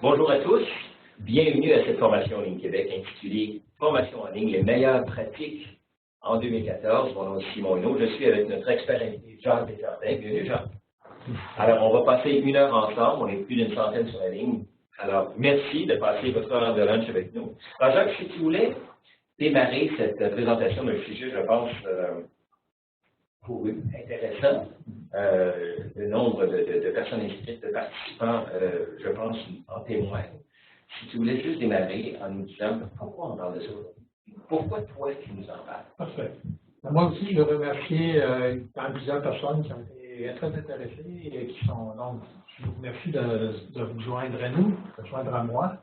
Bonjour à tous, bienvenue à cette formation en ligne Québec intitulée Formation en ligne, les meilleures pratiques en 2014. Mon nom est Simon Hinault, je suis avec notre expert invité Jean Desjardins. Bienvenue Jean. Alors on va passer 1 heure ensemble, on est plus d'une centaine sur la ligne. Alors merci de passer votre heure de lunch avec nous. Alors Jacques, si tu voulais démarrer cette présentation d'un sujet, je pense, intéressant. Le nombre de personnes inscrites, de participants, je pense, en témoigne. Si tu voulais juste démarrer en nous disant pourquoi on parle de ça aujourd'hui? Pourquoi toi tu nous en parles? Parfait. Moi aussi, je veux remercier plusieurs personnes qui ont été très intéressées et qui sont donc, je vous remercie de vous joindre à nous, de joindre à moi.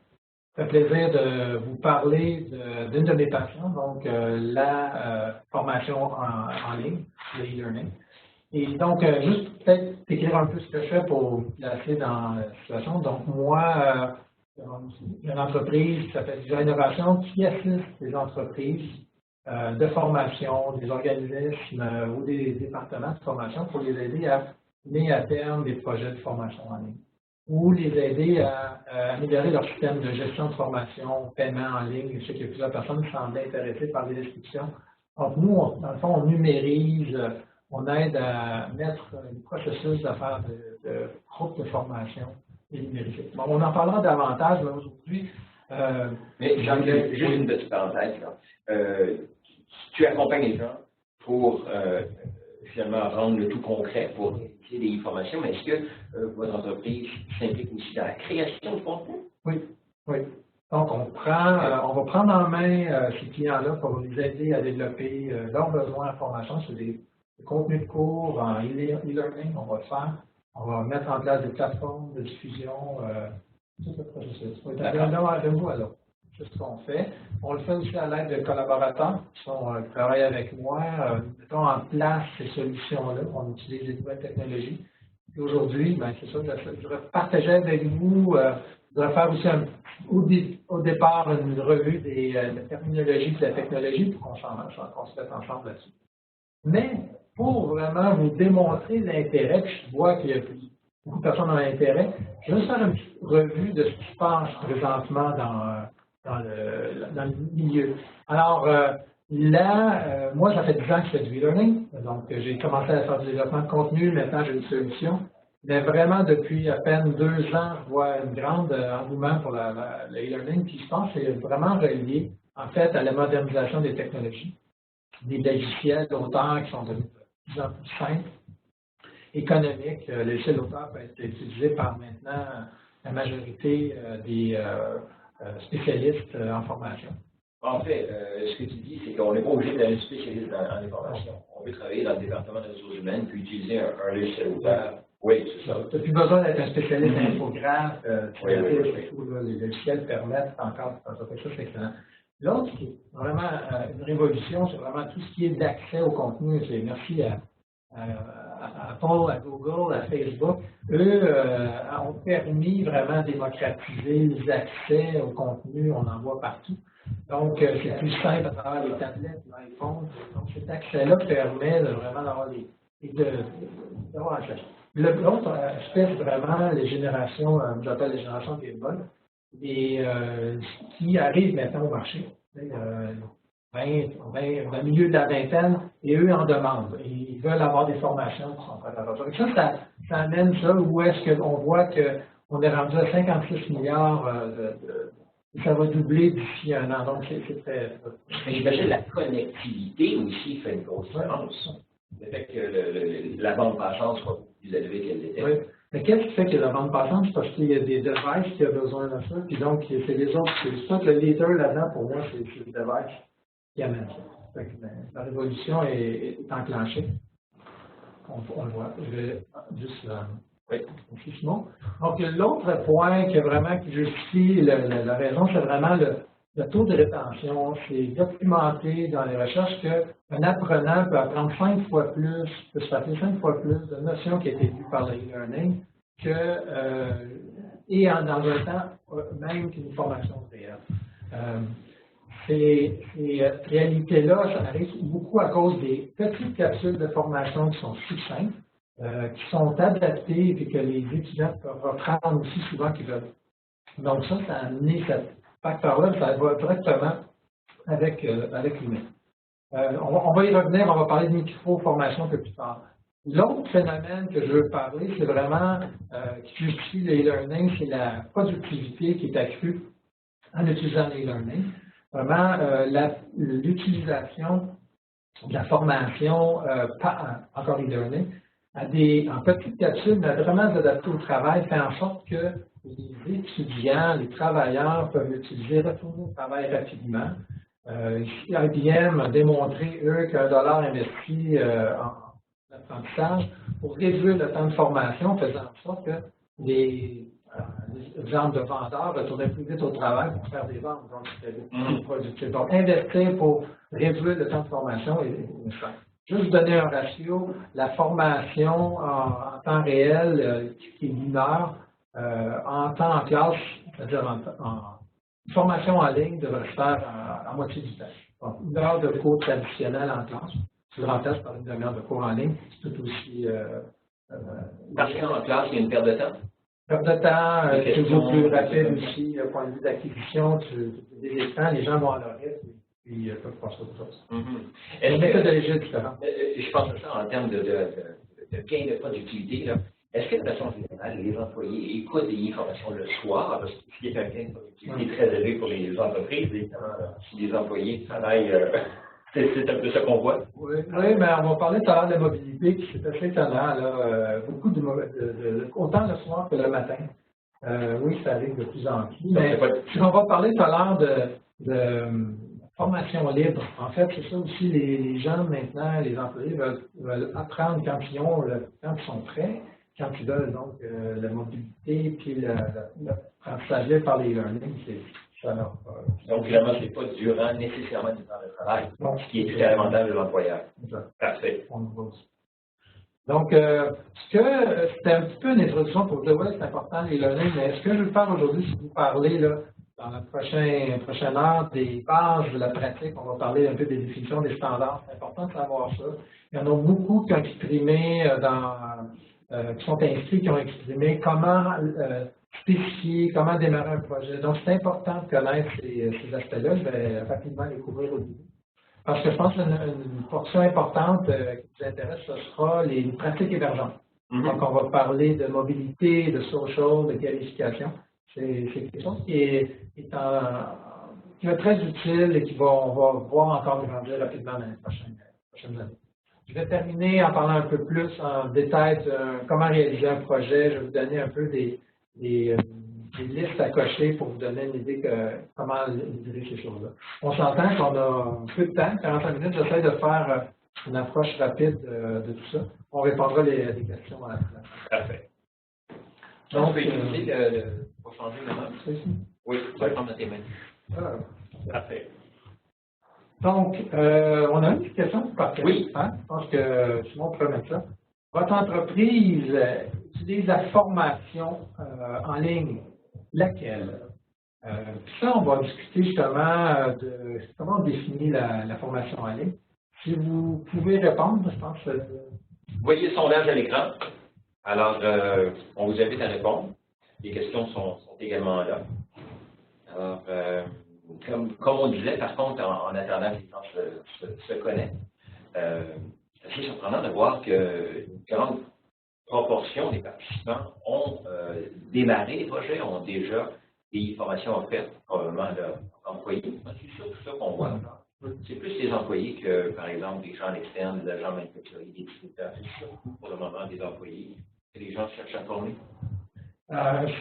Ça fait plaisir de vous parler d'une de mes passions, donc la formation en ligne, le e-learning. Et donc, juste peut-être décrire un peu ce que je fais pour vous placer dans la situation. Donc, moi, j'ai une entreprise qui s'appelle Visa Innovation qui assiste les entreprises de formation, des organismes ou des départements de formation pour les aider à mener à terme des projets de formation en ligne ou les aider à améliorer leur système de gestion de formation, paiement en ligne. Je sais qu'il y a plusieurs personnes qui semblent intéressées par les descriptions. Donc, nous, dans le fond, on numérise, on aide à mettre le processus d'affaires de groupes de formation et numériser. Bon, on en parlera davantage, mais aujourd'hui... mais juste une petite parenthèse. Tu accompagnes les gens pour finalement rendre le tout concret, pour réaliser des formations, mais est-ce que votre entreprise s'implique aussi dans la création de contenu? Oui, oui. Donc, on va prendre en main ces clients-là pour les aider à développer leurs besoins en formation sur des contenus de cours en e-learning, on va le faire. On va mettre en place des plateformes de diffusion, tout le processus. On va être de bout à l'autre. C'est ce qu'on fait. On le fait aussi à l'aide de collaborateurs qui travaillent avec moi. Nous mettons en place ces solutions-là. On utilise les nouvelles technologies. Et aujourd'hui, ben, c'est ça, je voudrais partager avec vous, je voudrais faire aussi au départ une revue de la terminologie de la technologie pour qu'on se mette ensemble là-dessus. Mais pour vraiment vous démontrer l'intérêt, puis je vois qu'il y a beaucoup de personnes ont l'intérêt, je vais juste faire une petite revue de ce qui se passe présentement dans le milieu. Alors, là, moi, ça fait 10 ans que je fais du e-learning, donc j'ai commencé à faire du développement de contenu, maintenant j'ai une solution, mais vraiment depuis à peine 2 ans, je vois un grand engouement pour le e-learning qui, je pense, est vraiment relié, en fait, à la modernisation des technologies, des logiciels d'auteurs qui sont devenus de plus en plus simples, économiques. Le logiciel d'auteur peut être utilisé par maintenant la majorité des spécialistes en formation. En fait, ce que tu dis, c'est qu'on n'est pas obligé d'être spécialiste en information. On peut travailler dans le département des ressources humaines puis utiliser un logiciel d'auteur. Oui, c'est ça. Tu n'as plus besoin d'être un spécialiste infographe. Les logiciels permettent encore de faire ça, c'est excellent. L'autre, qui est vraiment une révolution, c'est vraiment tout ce qui est d'accès au contenu. C'est merci à Apple, à Google, à Facebook. Eux ont permis vraiment de démocratiser les accès au contenu, on en voit partout. Donc, c'est plus simple à travers les tablettes, l'iPhone. Donc, cet accès-là permet vraiment d'avoir d'avoir accès. L'autre aspect, c'est vraiment les générations, j'appelle les générations Game Boy, qui arrivent maintenant au marché. Au milieu de la vingtaine, et eux en demandent. Ils veulent avoir des formations qui sont prêtes à rejoindre. Ça amène ça où est-ce qu'on voit qu'on est rendu à 56 milliards ça va doubler d'ici 1 an. Donc, c'est très... Mais j'imagine la connectivité aussi fait une grosse différence. Le fait que la bande passante soit plus élevée qu'elle l'était. Oui. Mais qu'est-ce qui fait que la bande passante? C'est parce qu'il y a des devices qui ont besoin de ça. Puis donc, c'est les autres. C'est ça que le leader là-dedans, pour moi, c'est le device qui amène ça. Fait que, la révolution est enclenchée. On le voit. Je vais juste... Oui. Simon. Donc, l'autre point qui justifie la raison, c'est vraiment le taux de rétention. C'est documenté dans les recherches qu'un apprenant peut apprendre 5 fois plus, peut se rappeler 5 fois plus de notions qui ont été vues par le e-learning et dans un temps même qu'une formation réelle. Ces réalités-là, ça arrive beaucoup à cause des petites capsules de formation qui sont succinctes, qui sont adaptées et que les étudiants peuvent reprendre aussi souvent qu'ils veulent Donc ça a amené ce facteur-là, ça va directement avec l'humain. On va y revenir, on va parler de micro-formation un peu plus tard. L'autre phénomène que je veux parler, c'est vraiment qui justifie l'e-learning, c'est la productivité qui est accrue en utilisant l'e-learning. Vraiment, l'utilisation de la formation par encore e-learning en petites capsules, mais vraiment adaptées au travail, fait en sorte que les étudiants, les travailleurs peuvent l'utiliser, retourner au travail rapidement. IBM a démontré, eux, qu'un dollar investi en apprentissage pour réduire le temps de formation, faisant en sorte que les gens de vendeurs retournaient plus vite au travail pour faire des ventes. Donc, c'était plus productif. Donc, investir pour réduire le temps de formation est simple. Juste donner un ratio, la formation en temps réel, qui est 1 heure, en temps en classe, c'est-à-dire en formation en ligne, devrait se faire à moitié du temps. Donc, 1 heure de cours traditionnel en classe, tu le remplaces par une demi-heure de cours en ligne, c'est tout aussi... Parce qu'en classe, il y a une perte de temps? Perte de temps, c'est toujours plus rapide aussi, au point de vue d'acquisition, des écrans, les gens vont à leur rythme. Puis peuvent passer autre chose. C'est une méthodologie différente. Je pense à ça en termes de gain de productivité. Est-ce que de façon générale, les employés écoutent des informations le soir? Parce que s'il y a un gain de productivité très élevé pour les entreprises, évidemment, si les employés travaillent, c'est un peu ça qu'on voit. Oui, mais on va parler tout à l'heure de la mobilité, qui c'est assez étonnant. Beaucoup autant le soir que le matin. Oui, ça arrive de plus en plus. Mais on va parler tout à l'heure de formation libre. En fait, c'est ça aussi, les gens maintenant, les employés veulent apprendre quand ils sont prêts, quand ils veulent. Donc, la mobilité puis l'apprentissage libre par les learning, c'est ça. Donc, finalement, ce n'est pas durant nécessairement du temps de travail, ce qui est tout à l'avantage de l'employeur. Parfait. Donc, c'était un petit peu une introduction pour dire, oui, c'est important les learning, mais ce que je veux faire aujourd'hui, c'est vous parler là, dans la prochaine heure des bases de la pratique. On va parler un peu des définitions, des standards. C'est important de savoir ça. Il y en a beaucoup qui ont exprimé qui sont inscrits, qui ont exprimé comment spécifier, comment démarrer un projet. Donc, c'est important de connaître ces aspects-là. Je vais rapidement les couvrir au début. Parce que je pense qu'une portion importante qui vous intéresse, ce sera les pratiques émergentes. Donc, on va parler de mobilité, de social, de qualification. C'est quelque chose qui est très utile et on va voir encore grandir rapidement dans les prochaines années. Je vais terminer en parlant un peu plus en détail de comment réaliser un projet. Je vais vous donner un peu des listes à cocher pour vous donner une idée comment livrer ces choses-là. On s'entend qu'on a peu de temps, 45 minutes. J'essaie de faire une approche rapide de tout ça. On répondra à des questions à la fin. Parfait. Donc, on peut utiliser pour changer le nom. C'est ici. Oui, tu vas prendre dans tes mains. Parfait. Donc, on a une petite question pour partir. Oui. Hein? Je pense que Simon pourrait mettre ça. Votre entreprise utilise la formation en ligne. Laquelle? Ça, on va discuter justement de comment on définit la formation en ligne. Si vous pouvez répondre, je pense que... Voyez le sondage à l'écran. Alors, on vous invite à répondre. Les questions sont également là. Alors, comme on disait, par contre, en attendant que les gens se connectent, c'est assez surprenant de voir qu'une grande proportion des participants ont démarré les projets, ont déjà des formations offertes, probablement leurs employés. C'est surtout ça qu'on voit. C'est plus les employés que, par exemple, des gens à l'externe, des agents manufacturiers, des distributeurs. C'est surtout pour le moment des employés que les gens cherchent à former.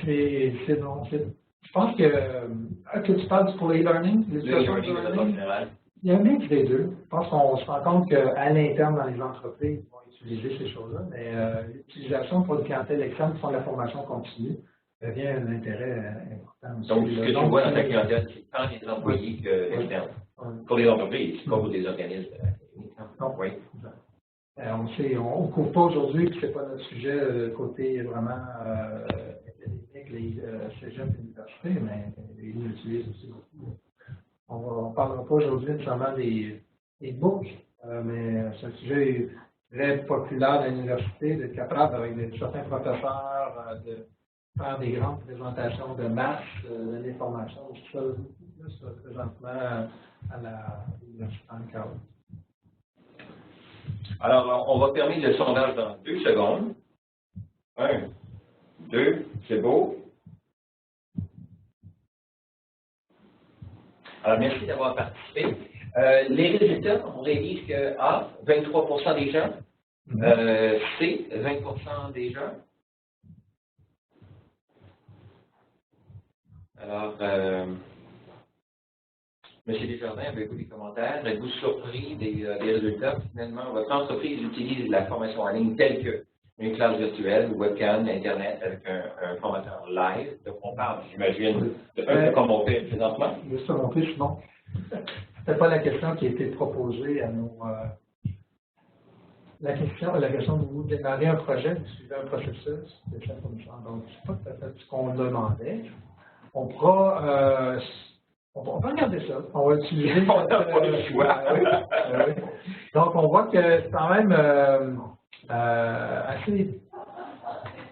C'est bon. Je pense que tu parles pour l'e-learning, l'éducation générale. Il y a un mix des deux. Je pense qu'on se rend compte qu'à l'interne, dans les entreprises, ils vont utiliser ces choses-là, mais l'utilisation pour une clientèle externe qui font de la formation continue devient un intérêt important aussi. Donc, ce que tu vois dans ta clientèle, c'est tant les employés que l'externe. Pour les entreprises, pas pour des organismes académiques. Oui. On ne couvre pas aujourd'hui, puis ce n'est pas notre sujet côté vraiment académique, les cégeps et l'université, mais ils l'utilisent aussi beaucoup. On ne parlera pas aujourd'hui nécessairement des books, mais c'est un sujet très populaire à l'université, d'être capable, avec certains professeurs, faire des grandes présentations de masse, de l'information, tout ça, plus présentement à l'Université en Caroline. Alors, on va terminer le sondage dans 2 secondes. 1, 2, c'est beau. Alors, merci d'avoir participé. Les résultats, on réalise que A, 23% des gens, C, 20% des gens. Alors, M. Desjardins, avez-vous des commentaires? Êtes-vous surpris des résultats? Finalement, votre entreprise utilise la formation en ligne telle que une classe virtuelle, webcam, Internet avec un formateur live. Donc, on parle, j'imagine, de un peu comme on fait présentement. Juste pour montrer, sinon, c'était pas la question qui a été proposée à nos... La question de vous démarrer un projet, vous suivez un processus, c'est ça comme ça. Donc, c'est pas tout à fait ce qu'on demandait. On pourra... on va regarder ça. On va utiliser... On n'a pas le choix. Oui. Donc, on voit que c'est quand même assez...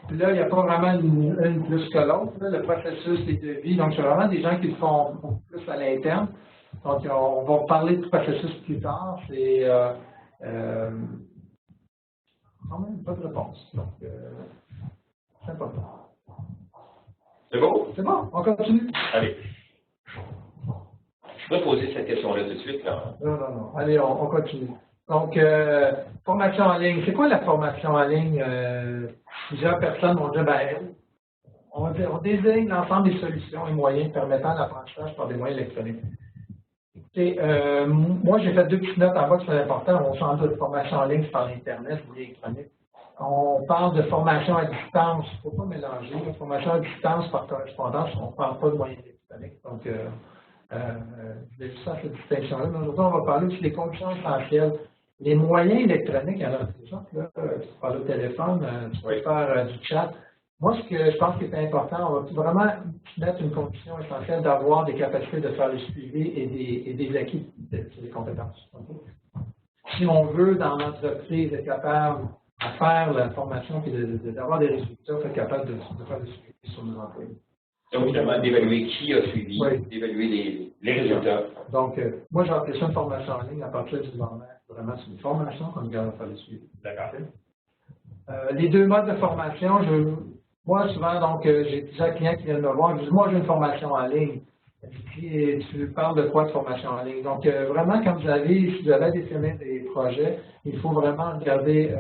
Là, il n'y a pas vraiment une plus que l'autre, le processus des devis. Donc, c'est vraiment des gens qui le font plus à l'interne. Donc, on va parler du processus plus tard. C'est quand même pas de réponse. Donc, c'est important. C'est beau? C'est bon, on continue. Allez. Je peux poser cette question-là tout de suite, là. Non. Allez, on continue. Donc, formation en ligne. C'est quoi la formation en ligne? Plusieurs personnes vont dire, on désigne l'ensemble des solutions et moyens permettant l'apprentissage par des moyens électroniques. Écoutez, moi, j'ai fait 2 petites notes en bas qui sont importantes. On s'en doute, formation en ligne, c'est par Internet ou l'électronique. On parle de formation à distance. Il ne faut pas mélanger. La formation à distance par correspondance, on ne parle pas de moyens électroniques. Donc, je vais juste faire cette distinction-là. Mais aujourd'hui, on va parler aussi des conditions essentielles. Les moyens électroniques, il y en a des autres, là, tu peux parler au téléphone, tu peux faire du chat. Moi, ce que je pense qui est important, on va vraiment mettre une condition essentielle d'avoir des capacités de faire le suivi et des acquis, des compétences. Okay? Si on veut, dans l'entreprise, être capable de faire la formation et d'avoir des résultats, être capable de faire le suivi sur nos employés. Donc, finalement, d'évaluer qui a suivi, d'évaluer les résultats. Donc, moi, j'ai appelé ça une formation en ligne à partir du moment vraiment c'est une formation qu'on est capable de faire le suivi. D'accord. Les 2 modes de formation, moi, souvent, donc, j'ai plusieurs clients qui viennent me voir, ils disent, moi, j'ai une formation en ligne. Et tu parles de quoi de formation en ligne? Donc, vraiment, quand si vous avez à définir des projets, il faut vraiment regarder,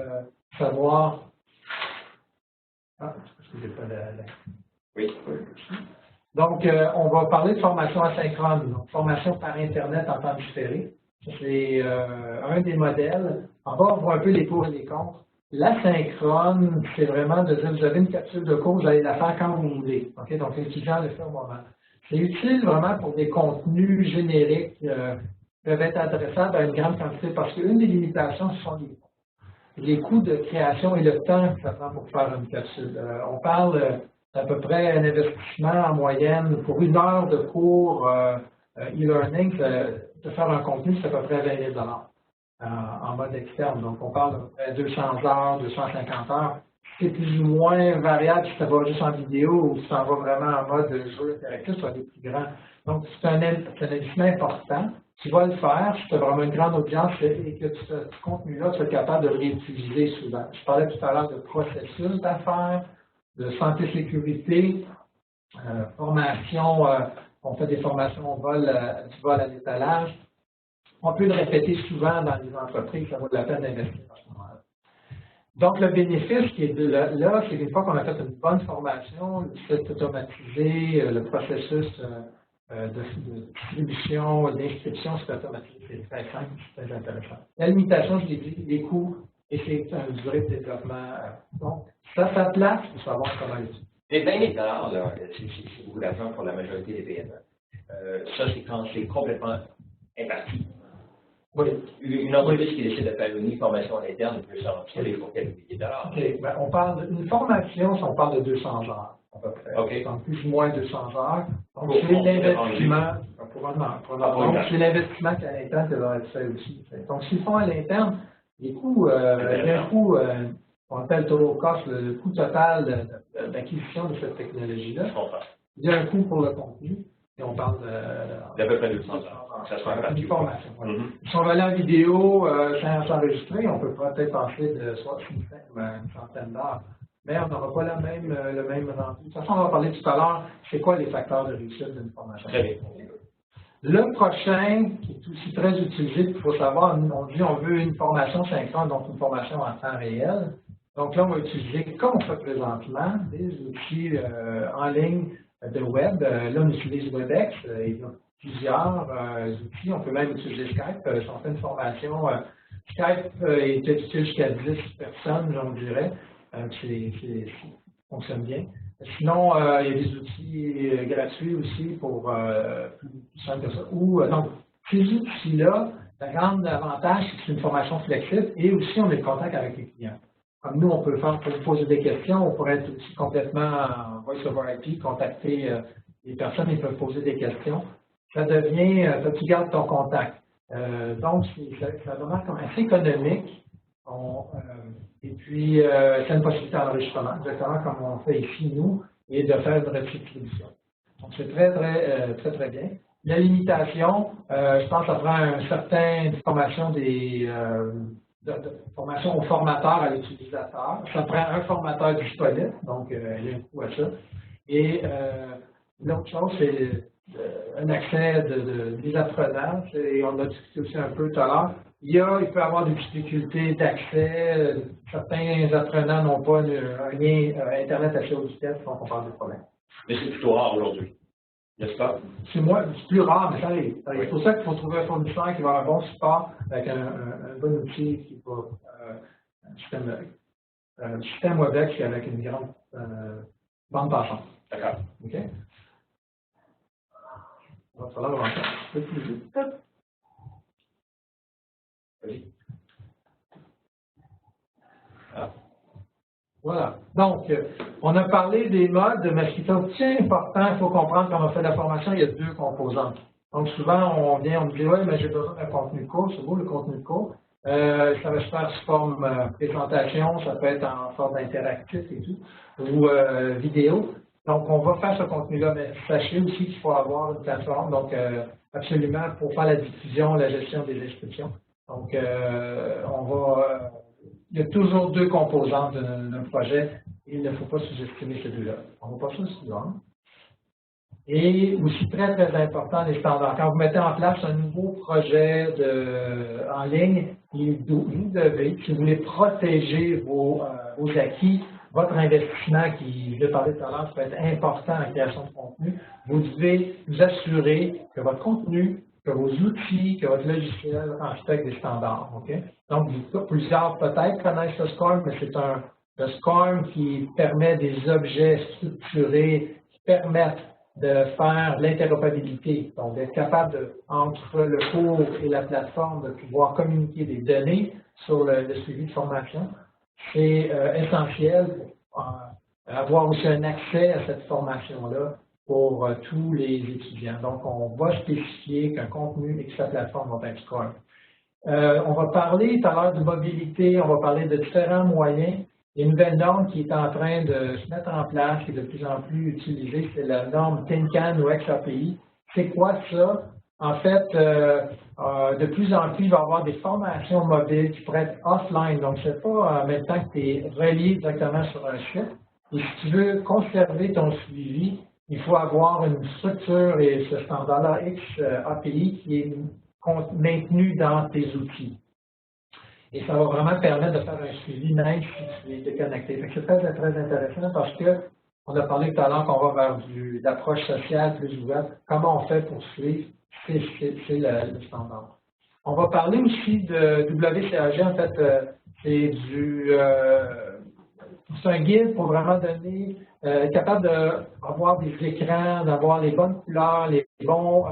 savoir. Ah, parce que j'ai pas Oui. Donc, on va parler de formation asynchrone, donc formation par Internet en temps différé. C'est un des modèles. En bas, on voit un peu les pour et les contre. L'asynchrone, c'est vraiment de dire, vous avez une capsule de cours, vous allez la faire quand vous voulez. Okay? Donc, l'étudiant le fait au moment. C'est utile vraiment pour des contenus génériques qui peuvent être adressables à une grande quantité parce qu'une des limitations, ce sont les coûts de création et le temps que ça prend pour faire une capsule. On parle d'à peu près un investissement en moyenne pour 1 heure de cours e-learning, de faire un contenu, c'est à peu près 20 000 $ en mode externe. Donc, on parle d'à peu près 200 heures, 250 heures. C'est plus ou moins variable si ça va juste en vidéo ou si ça va vraiment en mode jeu interactif, ça va être plus grand. Donc, c'est un investissement important. Tu vas le faire si tu as vraiment une grande audience et que ce contenu-là, tu es capable de le réutiliser souvent. Je parlais tout à l'heure de processus d'affaires, de santé-sécurité, formation, on fait des formations du vol à l'étalage. On peut le répéter souvent dans les entreprises, ça vaut la peine d'investir à ce moment-là. Donc, le bénéfice qui est là, c'est qu'une fois qu'on a fait une bonne formation, c'est automatisé, le processus de distribution, d'inscription, c'est automatisé, c'est très simple, c'est très intéressant. La limitation, je l'ai dit, les coûts, et c'est une durée de développement. Donc, ça place pour savoir comment l'utiliser. Les 20 000 $, là, c'est beaucoup d'argent pour la majorité des PME. Ça, c'est quand c'est complètement imparti. Oui. Une entreprise qui décide de faire une formation à l'interne peut s'en tirer pour quelques milliers de dollars. OK. Ben, on parle d'une formation, si on parle de 200 heures, à peu près. OK. Donc, plus ou moins 200 heures. Donc, c'est l'investissement. Donc, c'est l'investissement qu'à l'interne que va être fait aussi. Donc, s'ils font à l'interne, les coûts, on appelle total cost, le coût total d'acquisition de cette technologie-là. Je comprends. Il y a un coût pour le contenu, et on parle d'à peu près 200 ans. Ça se fait une formation. Ouais. Mm-hmm. Si on va aller en vidéo sans s'enregistrer, on peut peut-être passer de soit une centaine d'heures. Mais on n'aura pas le même rendu. De toute façon, on va parler tout à l'heure, c'est quoi les facteurs de réussite d'une formation. Très bien. Le prochain, qui est aussi très utilisé, il faut savoir, on dit on veut une formation synchrone, donc une formation en temps réel. Donc là, on va utiliser, comme on fait présentement, des outils en ligne de web. Là, on utilise WebEx. Il y a plusieurs outils. On peut même utiliser Skype. Si on fait une formation, Skype est utile jusqu'à 10 personnes, j'en dirais. Ça fonctionne bien. Sinon, il y a des outils gratuits aussi pour plus simple que ça. Donc, ces outils-là, le grand avantage, c'est que c'est une formation flexible et aussi on est en contact avec les clients. Comme nous, on peut faire pour poser des questions, on pourrait être aussi complètement en voice over IP, contacter les personnes, ils peuvent poser des questions. Ça devient, tu gardes ton contact. Donc, ça demande comme assez économique. Et puis, c'est une possibilité d'enregistrement, exactement comme on fait ici, nous, et de faire une redistribution. Donc, c'est très bien. La limitation, je pense que ça prend une certaine formation formation au formateur, à l'utilisateur. Ça prend un formateur disponible, donc il y a un coût à ça. Et l'autre chose, c'est un accès des apprenants, et on a discuté aussi un peu tout à l'heure. Il peut y avoir des difficultés d'accès. Certains apprenants n'ont pas un lien Internet assez haute vitesse, donc on parle de problèmes. Mais c'est plutôt rare aujourd'hui, n'est-ce pas? C'est plus rare, mais ça arrive. C'est pour ça qu'il faut trouver un fournisseur qui va avoir un bon support avec un bon outil qui va un système WebEx avec une grande bande passante. D'accord. OK? On va falloir avancer un peu plus vite. Oui. Ah. Voilà. Donc, on a parlé des modes, mais ce qui est aussi important, il faut comprendre quand on fait la formation, il y a deux composantes. Donc, souvent, on me dit, oui, mais j'ai besoin d'un contenu de cours. C'est beau, le contenu de cours. Ça va se faire sous forme présentation, ça peut être en forme interactif et tout, ou vidéo. Donc, on va faire ce contenu-là, mais sachez aussi qu'il faut avoir une plateforme, donc absolument pour faire la diffusion, la gestion des inscriptions. Donc, il y a toujours deux composantes d'un projet et il ne faut pas sous-estimer ces deux-là. On va passer au suivant. Et aussi très, très important, les standards. Quand vous mettez en place un nouveau projet en ligne, vous devez, si vous voulez protéger vos acquis, votre investissement, qui, je l'ai parlé tout à l'heure, peut être important en création de contenu, vous devez vous assurer que votre contenu, que vos outils, que votre logiciel respectent des standards. Okay? Donc, plusieurs peut-être connaissent le SCORM, mais c'est le SCORM qui permet des objets structurés qui permettent de faire l'interopérabilité, donc d'être capable entre le cours et la plateforme, de pouvoir communiquer des données sur le suivi de formation. C'est essentiel pour avoir aussi un accès à cette formation-là pour tous les étudiants. Donc, on va spécifier qu'un contenu et que sa plateforme va être SCORM. On va parler tout à l'heure de mobilité, on va parler de différents moyens. Il y a une nouvelle norme qui est en train de se mettre en place, qui est de plus en plus utilisée, c'est la norme TINCAN ou XAPI. C'est quoi ça? En fait, de plus en plus, il va y avoir des formations mobiles qui pourraient être offline. Donc, ce n'est pas en même temps que tu es relié directement sur un site. Et si tu veux conserver ton suivi, il faut avoir une structure et ce standard-là XAPI qui est maintenu dans tes outils. Et ça va vraiment permettre de faire un suivi même si tu es déconnecté. C'est très, très intéressant parce qu'on a parlé tout à l'heure qu'on va vers l'approche sociale plus ouverte. Comment on fait pour suivre? C'est le standard. On va parler aussi de WCAG. En fait, c'est un guide pour vraiment donner, être capable d'avoir des écrans, d'avoir les bonnes couleurs, les bons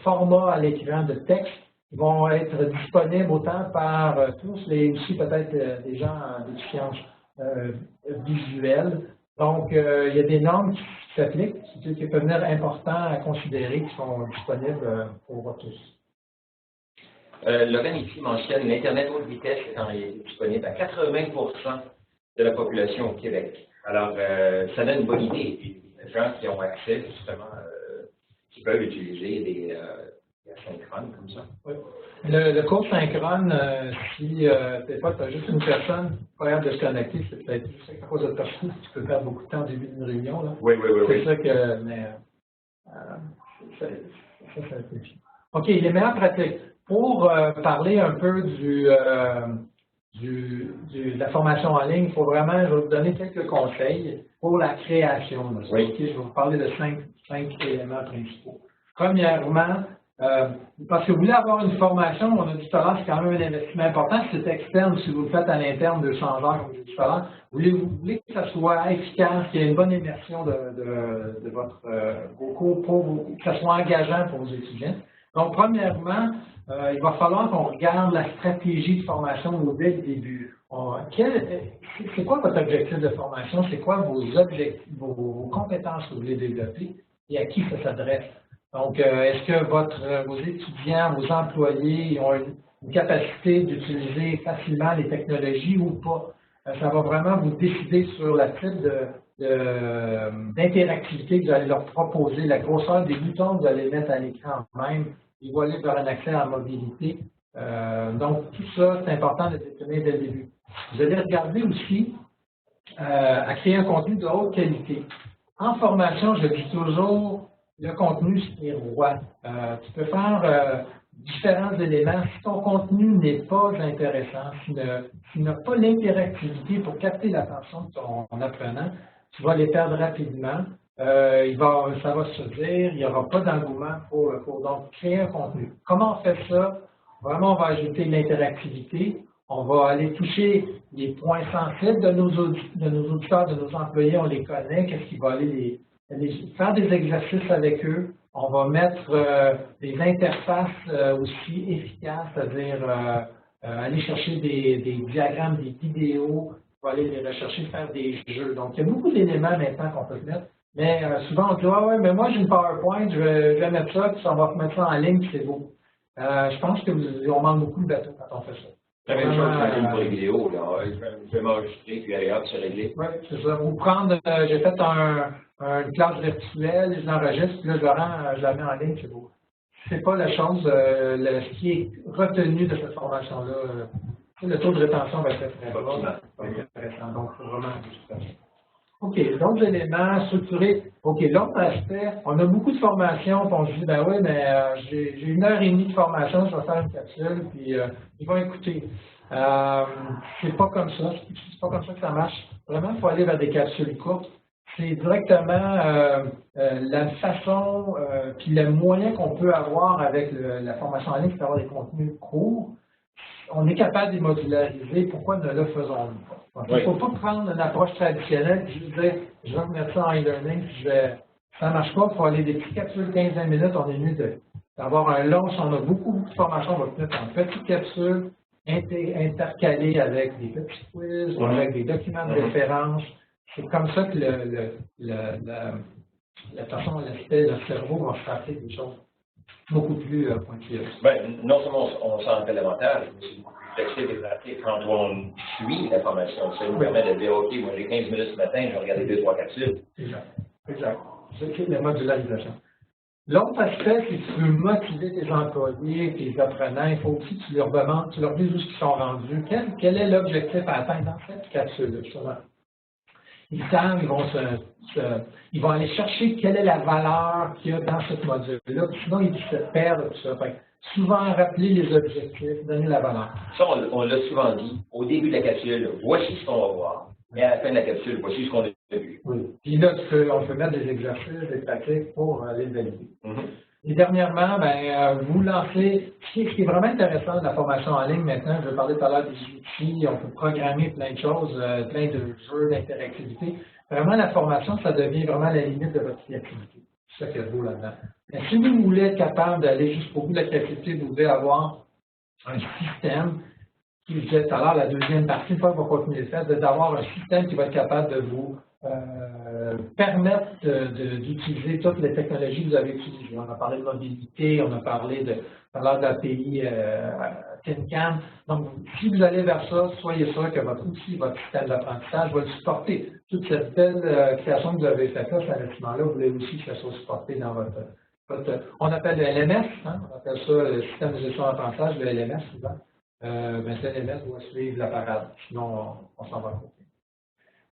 formats à l'écran de texte qui vont être disponibles autant par tous, mais aussi peut-être des gens en déficience visuelle. Donc, il y a des normes qui s'appliquent, qui peuvent devenir importants à considérer, qui sont disponibles pour tous. Logan ici mentionne l'Internet haute vitesse est en réalité disponible à 80% de la population au Québec. Alors, ça donne une bonne idée. Les gens qui ont accès, justement, qui peuvent utiliser des asynchrones comme ça. Oui. Le cours synchrone, si des fois tu as juste une personne capable de se connecter, c'est peut-être juste à cause de personne, tu peux perdre beaucoup de temps au début d'une réunion. Là. Oui. C'est ça que. Mais, ça simplifie. OK, les meilleures pratiques. Pour parler un peu de la formation en ligne, il faut vraiment, je vais vous donner quelques conseils pour la création. Oui. OK, je vais vous parler de cinq éléments principaux. Premièrement, parce que vous voulez avoir une formation, on a dit tout à l'heure, c'est quand même un investissement important. Si c'est externe, si vous le faites à l'interne 200 heures, comme j'ai dit tout à l'heure, vous voulez que ça soit efficace, qu'il y ait une bonne immersion de vos cours, que ça soit engageant pour vos étudiants. Donc, premièrement, il va falloir qu'on regarde la stratégie de formation dès le début. C'est quoi votre objectif de formation? C'est quoi vos objectifs, vos compétences que vous voulez développer et à qui ça s'adresse? Donc, est-ce que vos étudiants, vos employés ont une capacité d'utiliser facilement les technologies ou pas? Ça va vraiment vous décider sur la type d'interactivité que vous allez leur proposer, la grosseur des boutons que vous allez mettre à l'écran même. Ils vont aller vers un accès à la mobilité. Donc, tout ça, c'est important de déterminer dès le début. Vous allez regarder aussi à créer un contenu de haute qualité. En formation, je dis toujours, le contenu, c'est roi. Tu peux faire différents éléments. Si ton contenu n'est pas intéressant, s'il n'a pas l'interactivité pour capter l'attention de ton apprenant, tu vas les perdre rapidement. Ça va se dire, il n'y aura pas d'engouement pour le cours. Donc, créer un contenu. Comment on fait ça? Vraiment, on va ajouter l'interactivité. On va aller toucher les points sensibles de nos auditeurs, de nos employés. On les connaît. Qu'est-ce qui va aller faire des exercices avec eux. On va mettre des interfaces aussi efficaces, c'est-à-dire aller chercher des diagrammes, des vidéos, on va aller les rechercher, faire des jeux. Donc, il y a beaucoup d'éléments maintenant qu'on peut mettre. Mais souvent, on dit, ah ouais, mais moi, j'ai une PowerPoint, je vais mettre ça, puis on va mettre ça en ligne, puis c'est beau. Je pense qu'on manque beaucoup de bateau quand on fait ça. La même chose en ligne pour les vidéos. Là. Je vais m'enregistrer, puis aller hop, c'est réglé. Oui, c'est ça. Ou prendre, j'ai fait une classe virtuelle, je l'enregistre, puis là, je la mets en ligne, c'est beau. C'est pas la chose, ce qui est retenu de cette formation-là, le taux de rétention va être très bas. Intéressant. Donc, il faut vraiment ajuster ça. OK, d'autres éléments structurés. OK, l'autre aspect, on a beaucoup de formations, puis on se dit, ben oui, mais j'ai 1h30 de formation, je vais faire une capsule, puis ils vont écouter. C'est pas comme ça, c'est pas comme ça que ça marche. Vraiment, il faut aller vers des capsules courtes. C'est directement la façon, puis le moyen qu'on peut avoir avec la formation en ligne, c'est d'avoir des contenus courts. On est capable de les modulariser, pourquoi ne le faisons-nous pas? Il ne faut pas prendre une approche traditionnelle et juste dire, je vais mettre ça en e-learning, ça ne marche pas, il faut aller des petites capsules 15-20 minutes, on est mieux d'avoir un long, si on a beaucoup de formations, on va le mettre en petites capsules, intercalées avec des petits quiz, ou avec des documents de référence. C'est comme ça que la façon, le cerveau va se rappeler des choses beaucoup plus pointilleuses. Bien, non seulement on s'en rappelle davantage, mais c'est beaucoup plus flexible et pratique quand on suit la formation. Ça nous permet de dire, OK, moi j'ai 15 minutes ce matin, je vais regarder 2-3 capsules. Exact. C'est la modularisation. L'autre aspect, c'est que tu veux motiver tes employés, tes apprenants. Il faut aussi que tu leur demandes, tu leur dises où ils sont rendus. Quel est l'objectif à atteindre dans cette capsule, justement? Ils savent, ils vont aller chercher quelle est la valeur qu'il y a dans cette module-là. Sinon, ils se perdent tout ça. Souvent, rappeler les objectifs, donner la valeur. Ça, on l'a souvent dit. Au début de la capsule, voici ce qu'on va voir. Et à la fin de la capsule, voici ce qu'on a vu. Oui. Puis là, on peut mettre des exercices, des pratiques pour les valider. Et dernièrement, vous lancez, ce qui est vraiment intéressant de la formation en ligne maintenant, je vais parler tout à l'heure des outils, on peut programmer plein de choses, plein de jeux d'interactivité. Vraiment, la formation, ça devient vraiment la limite de votre créativité. C'est ça qui est beau là-dedans. Mais si vous voulez être capable d'aller jusqu'au bout de la créativité, vous devez avoir un système, qui je disais tout à l'heure, la deuxième partie, une fois que vous continuez le fait, d'avoir un système qui va être capable de vous permettent d'utiliser toutes les technologies que vous avez utilisées. On a parlé de mobilité, on a parlé de l'API TinCam. Donc, si vous allez vers ça, soyez sûr que votre outil, votre système d'apprentissage va le supporter. Toute cette belle création que vous avez faite là, cet investissement-là, vous voulez aussi que ça soit supporté dans votre on appelle le LMS, hein, on appelle ça le système de gestion d'apprentissage, le LMS souvent. Ce LMS doit suivre la parade, sinon on s'en va côté.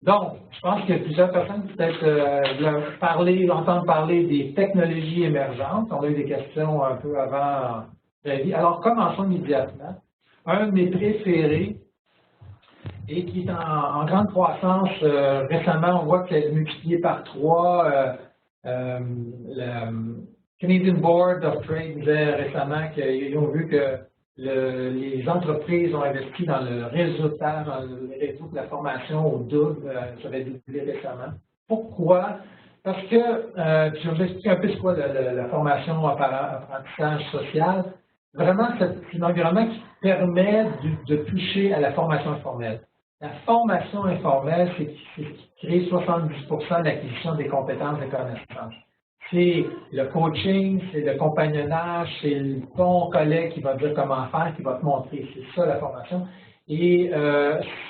Donc, je pense qu'il y a plusieurs personnes qui peut-être entendre parler des technologies émergentes. On a eu des questions un peu avant l'avis. Alors, commençons immédiatement. Un de mes préférés et qui est en grande croissance récemment, on voit qu'elle est multipliée par 3. Le Canadian Board of Trade disait récemment qu'ils ont vu que les entreprises ont investi dans le réseautage, dans le réseau de la formation au double, ça va être doublé récemment. Pourquoi? Parce que, je vais vous expliquer un peu ce qu'est la formation apprentissage social. Vraiment, c'est un environnement qui permet de toucher à la formation informelle. La formation informelle, c'est ce qui crée 70% de l'acquisition des compétences et connaissances. C'est le coaching, c'est le compagnonnage, c'est ton collègue qui va te dire comment faire, qui va te montrer. C'est ça la formation. Et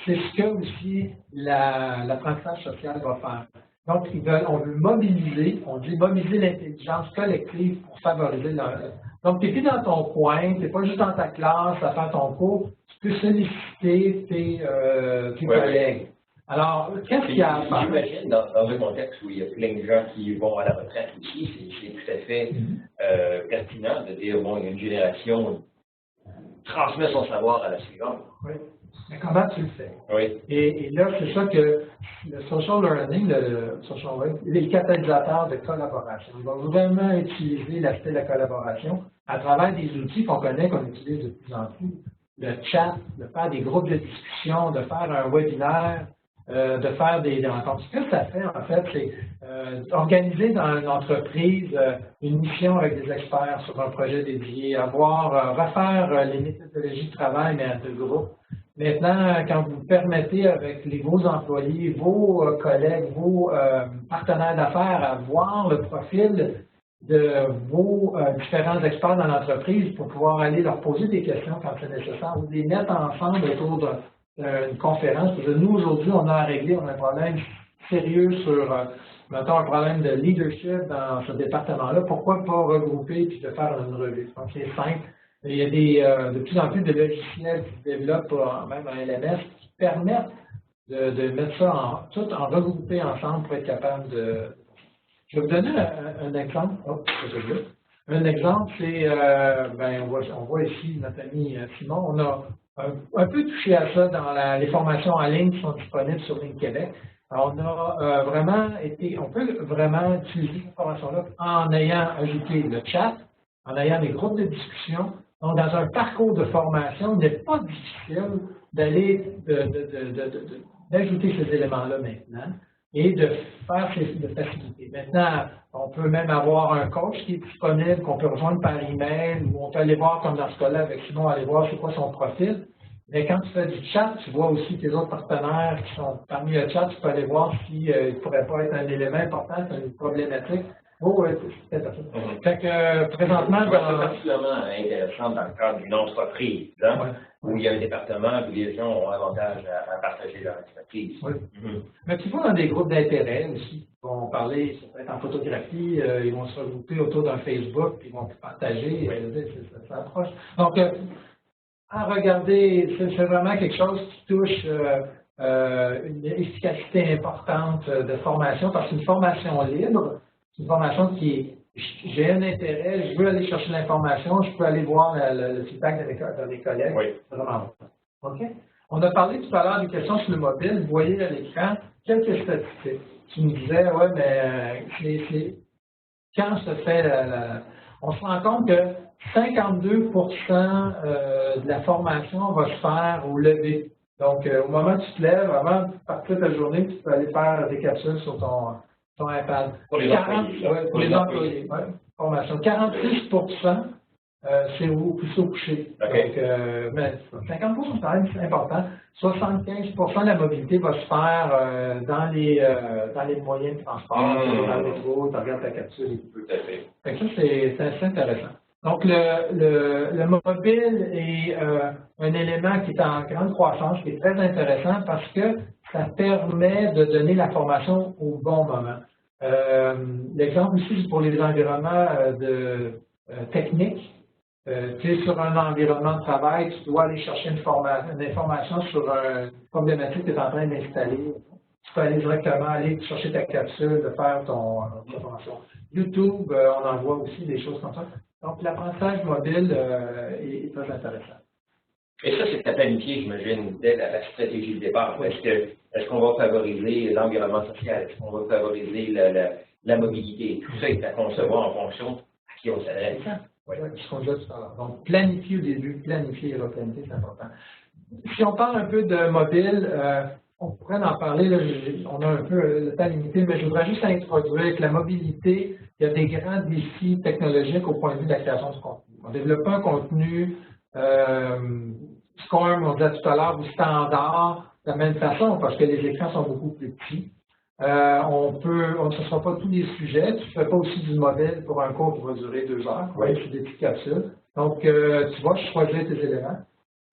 c'est ce que aussi l'apprentissage social va faire. Donc, on veut mobiliser, on dit mobiliser l'intelligence collective pour favoriser Donc, tu n'es plus dans ton coin, tu n'es pas juste dans ta classe à faire ton cours, tu peux solliciter tes collègues. Alors, qu'est-ce qu'il y a à faire? J'imagine, dans un contexte où il y a plein de gens qui vont à la retraite aussi, c'est tout à fait pertinent de dire, bon, il y a une génération qui transmet son savoir à la suivante. Oui. Mais comment tu le fais? Oui. Et là, c'est ça que le social learning, les catalysateurs de collaboration. Ils vont vraiment utiliser l'aspect de la collaboration à travers des outils qu'on connaît, qu'on utilise de plus en plus. Le chat, de faire des groupes de discussion, de faire un webinaire, de faire des rencontres. Ce que ça fait, en fait, c'est organiser dans une entreprise une mission avec des experts sur un projet dédié, refaire les méthodologies de travail, mais de groupe. Maintenant, quand vous permettez avec vos employés, vos collègues, vos partenaires d'affaires à voir le profil de vos différents experts dans l'entreprise pour pouvoir aller leur poser des questions quand c'est nécessaire, ou les mettre ensemble autour d'une conférence. Parce que nous, aujourd'hui, on a à régler, on a un problème sérieux sur, mettons, un problème de leadership dans ce département-là. Pourquoi pas regrouper et de faire une revue? Donc, c'est simple. Il y a de plus en plus de logiciels qui se développent, même en LMS, qui permettent de mettre ça tout en regroupé ensemble pour être capable de... Je vais vous donner un exemple. Un exemple, c'est, on voit ici notre ami Simon, on a un peu touché à ça dans les formations en ligne qui sont disponibles sur Ligne Québec. Alors, on peut vraiment utiliser cette formation-là en ayant ajouté le chat, en ayant des groupes de discussion. Donc, dans un parcours de formation, il n'est pas difficile d'ajouter ces éléments-là maintenant et de faciliter. Maintenant, on peut même avoir un coach qui est disponible, qu'on peut rejoindre par email, ou on peut aller voir, comme dans ce cas-là, avec Simon, aller voir c'est quoi son profil. Mais quand tu fais du chat, tu vois aussi tes autres partenaires qui sont parmi le chat, tu peux aller voir s'il ne pourrait pas être un élément important, c'est une problématique. C'est ça. Fait que présentement, c'est particulièrement intéressant dans le cadre d'une entreprise, hein, où il y a un département où les gens ont avantage à partager leur expertise. Oui. Mais tu vois, dans des groupes d'intérêt aussi, ils vont parler, ça peut être en photographie, ils vont se regrouper autour d'un Facebook, puis ils vont partager, ça approche. Donc, à regarder, c'est vraiment quelque chose qui touche une efficacité importante de formation, parce que c'est une formation libre. C'est une formation qui est, j'ai un intérêt, je veux aller chercher l'information, je peux aller voir le feedback de mes collègues. Oui. C'est vraiment bon. OK? On a parlé tout à l'heure des questions sur le mobile. Vous voyez à l'écran quelques statistiques qui nous disaient, ouais, mais quand se fait on se rend compte que 52% de la formation va se faire au lever. Donc, au moment où tu te lèves, avant de partir de ta journée, tu peux aller faire des capsules sur ton iPad. Pour les employés. Pour les employés, oui. Formation. 46% c'est plus au coucher. Okay. Donc, mais 50 c'est quand même important. 75 de la mobilité va se faire dans les moyens de transport, dans le métro, tu regardes ta capsule et tout. Tout à fait. Fait que ça, c'est assez intéressant. Donc, le mobile est un élément qui est en grande croissance, qui est très intéressant parce que ça permet de donner l'information au bon moment. L'exemple ici, c'est pour les environnements techniques. Tu es sur un environnement de travail, tu dois aller chercher une information sur une problématique que tu es en train d'installer. Tu peux aller directement aller chercher ta capsule, de faire ton information. YouTube, on en voit aussi des choses comme ça. Donc, l'apprentissage mobile est très intéressant. Et ça, c'est à planifier, j'imagine, dès la stratégie de départ. Est-ce qu'on va favoriser l'environnement social? Est-ce qu'on va favoriser la mobilité? Tout ça est à concevoir en fonction à qui on s'adresse. Oui, ce qu'on dit tout à l'heure. Donc, planifier au début, planifier et replanifier, c'est important. Si on parle un peu de mobile, on pourrait en parler, là, on a un peu le temps limité, mais je voudrais juste introduire que la mobilité, il y a des grands défis technologiques au point de vue de la création de contenu. On développe un contenu SCORM, on disait tout à l'heure, ou standard, de la même façon, parce que les écrans sont beaucoup plus petits. On ne sera pas tous les sujets. Tu ne fais pas aussi du mobile pour un cours qui va durer 2 heures. Oui, c'est des petites capsules. Donc, tu vas choisir tes éléments.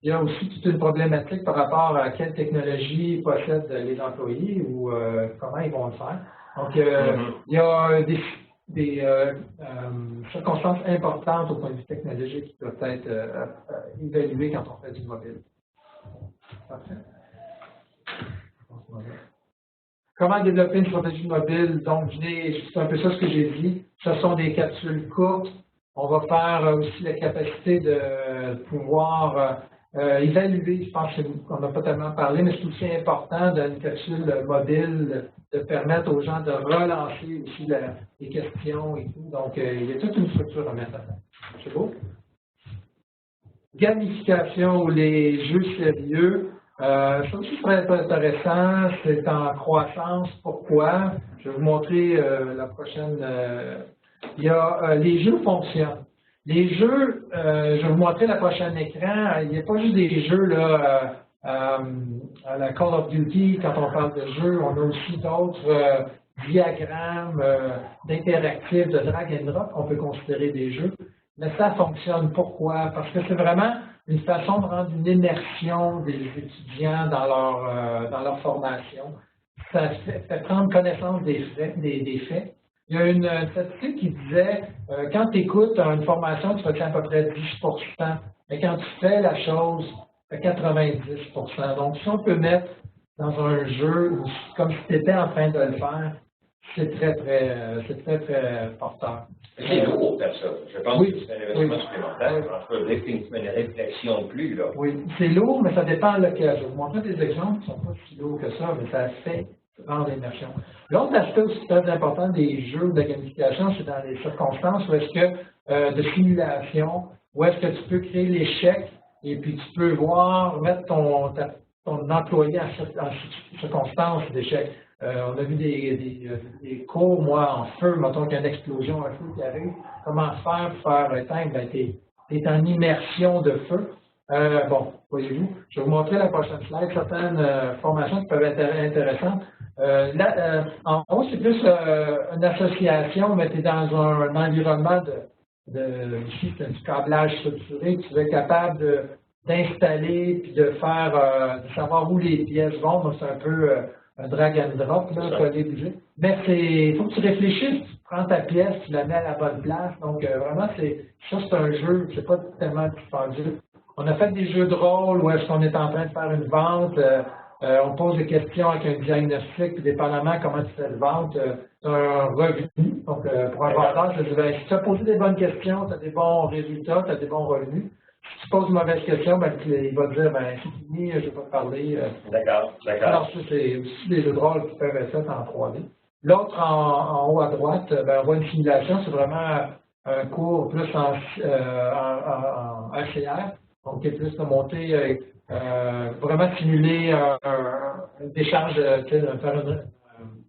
Il y a aussi toute une problématique par rapport à quelle technologie possèdent les employés ou comment ils vont le faire. Donc, il y a des circonstances importantes au point de vue technologique qui doivent être évaluées quand on fait du mobile. Parfait. Comment développer une stratégie mobile? Donc, c'est un peu ça ce que j'ai dit. Ce sont des capsules courtes. On va faire aussi la capacité de pouvoir évaluer, je pense qu'on n'a pas tellement parlé, mais c'est aussi important dans une capsule mobile de permettre aux gens de relancer aussi les questions et tout. Donc, il y a toute une structure à mettre en place. C'est beau? Gamification ou les jeux sérieux. Ça aussi, c'est très intéressant. C'est en croissance. Pourquoi? Je vais vous montrer la prochaine. Il y a les jeux fonctionnent. Les jeux, je vais vous montrer le prochain écran. Il n'y a pas juste des jeux là, à la Call of Duty, quand on parle de jeux, on a aussi d'autres diagrammes d'interactifs, de drag and drop qu'on peut considérer des jeux. Mais ça fonctionne. Pourquoi? Parce que c'est vraiment une façon de rendre une immersion des étudiants dans leur formation. Ça fait prendre connaissance des faits. Il y a une statistique qui disait, quand tu écoutes une formation, tu retiens à peu près 10%, mais quand tu fais la chose, tu fais 90%. Donc, si on peut mettre dans un jeu, comme si tu étais en train de le faire, c'est très porteur. C'est lourd, faire ça. Je pense que c'est un événement supplémentaire. En tout cas, c'est une réflexion de plus, là. Oui, c'est lourd, mais ça dépend lequel. Je vais vous montrer des exemples qui ne sont pas si lourds que ça, mais ça fait rendre l'immersion. L'autre aspect aussi très important des jeux de gamification, c'est dans les circonstances où est-ce que de simulation, où est-ce que tu peux créer l'échec et puis tu peux voir, mettre ton employé en circonstance d'échec. On a vu des cours, moi, en feu, mettons qu'il y a une explosion, un feu qui arrive. Comment faire pour faire éteindre? Ben, tu es en immersion de feu. Bon, voyez-vous, je vais vous montrer la prochaine slide, certaines formations qui peuvent être intéressantes. En haut, c'est plus une association, mais tu es dans un environnement ici, c'est du câblage structuré, tu vas être capable d'installer puis de faire, de savoir où les pièces vont. Donc, c'est un peu un drag and drop, là, coller, bouger. Mais il faut que tu réfléchisses, tu prends ta pièce, tu la mets à la bonne place. Donc, vraiment, ça, c'est un jeu, c'est pas tellement dispendieux. On a fait des jeux de rôle où est-ce qu'on est en train de faire une vente, on pose des questions avec un diagnostic, puis dépendamment comment tu fais de vente, tu as un revenu. Donc, pour un vendeur, je dis, ben, si tu as posé des bonnes questions, tu as des bons résultats, tu as des bons revenus. Si tu poses une mauvaise question, ben, il va te dire, ben, c'est fini, je ne vais pas te parler. D'accord. Alors, ça, c'est aussi des jeux de rôle qui peuvent être faits en 3D. L'autre, en haut à droite, ben, on voit une simulation, c'est vraiment un cours plus en HCR, donc qui est plus de monter, vraiment simuler un échange, faire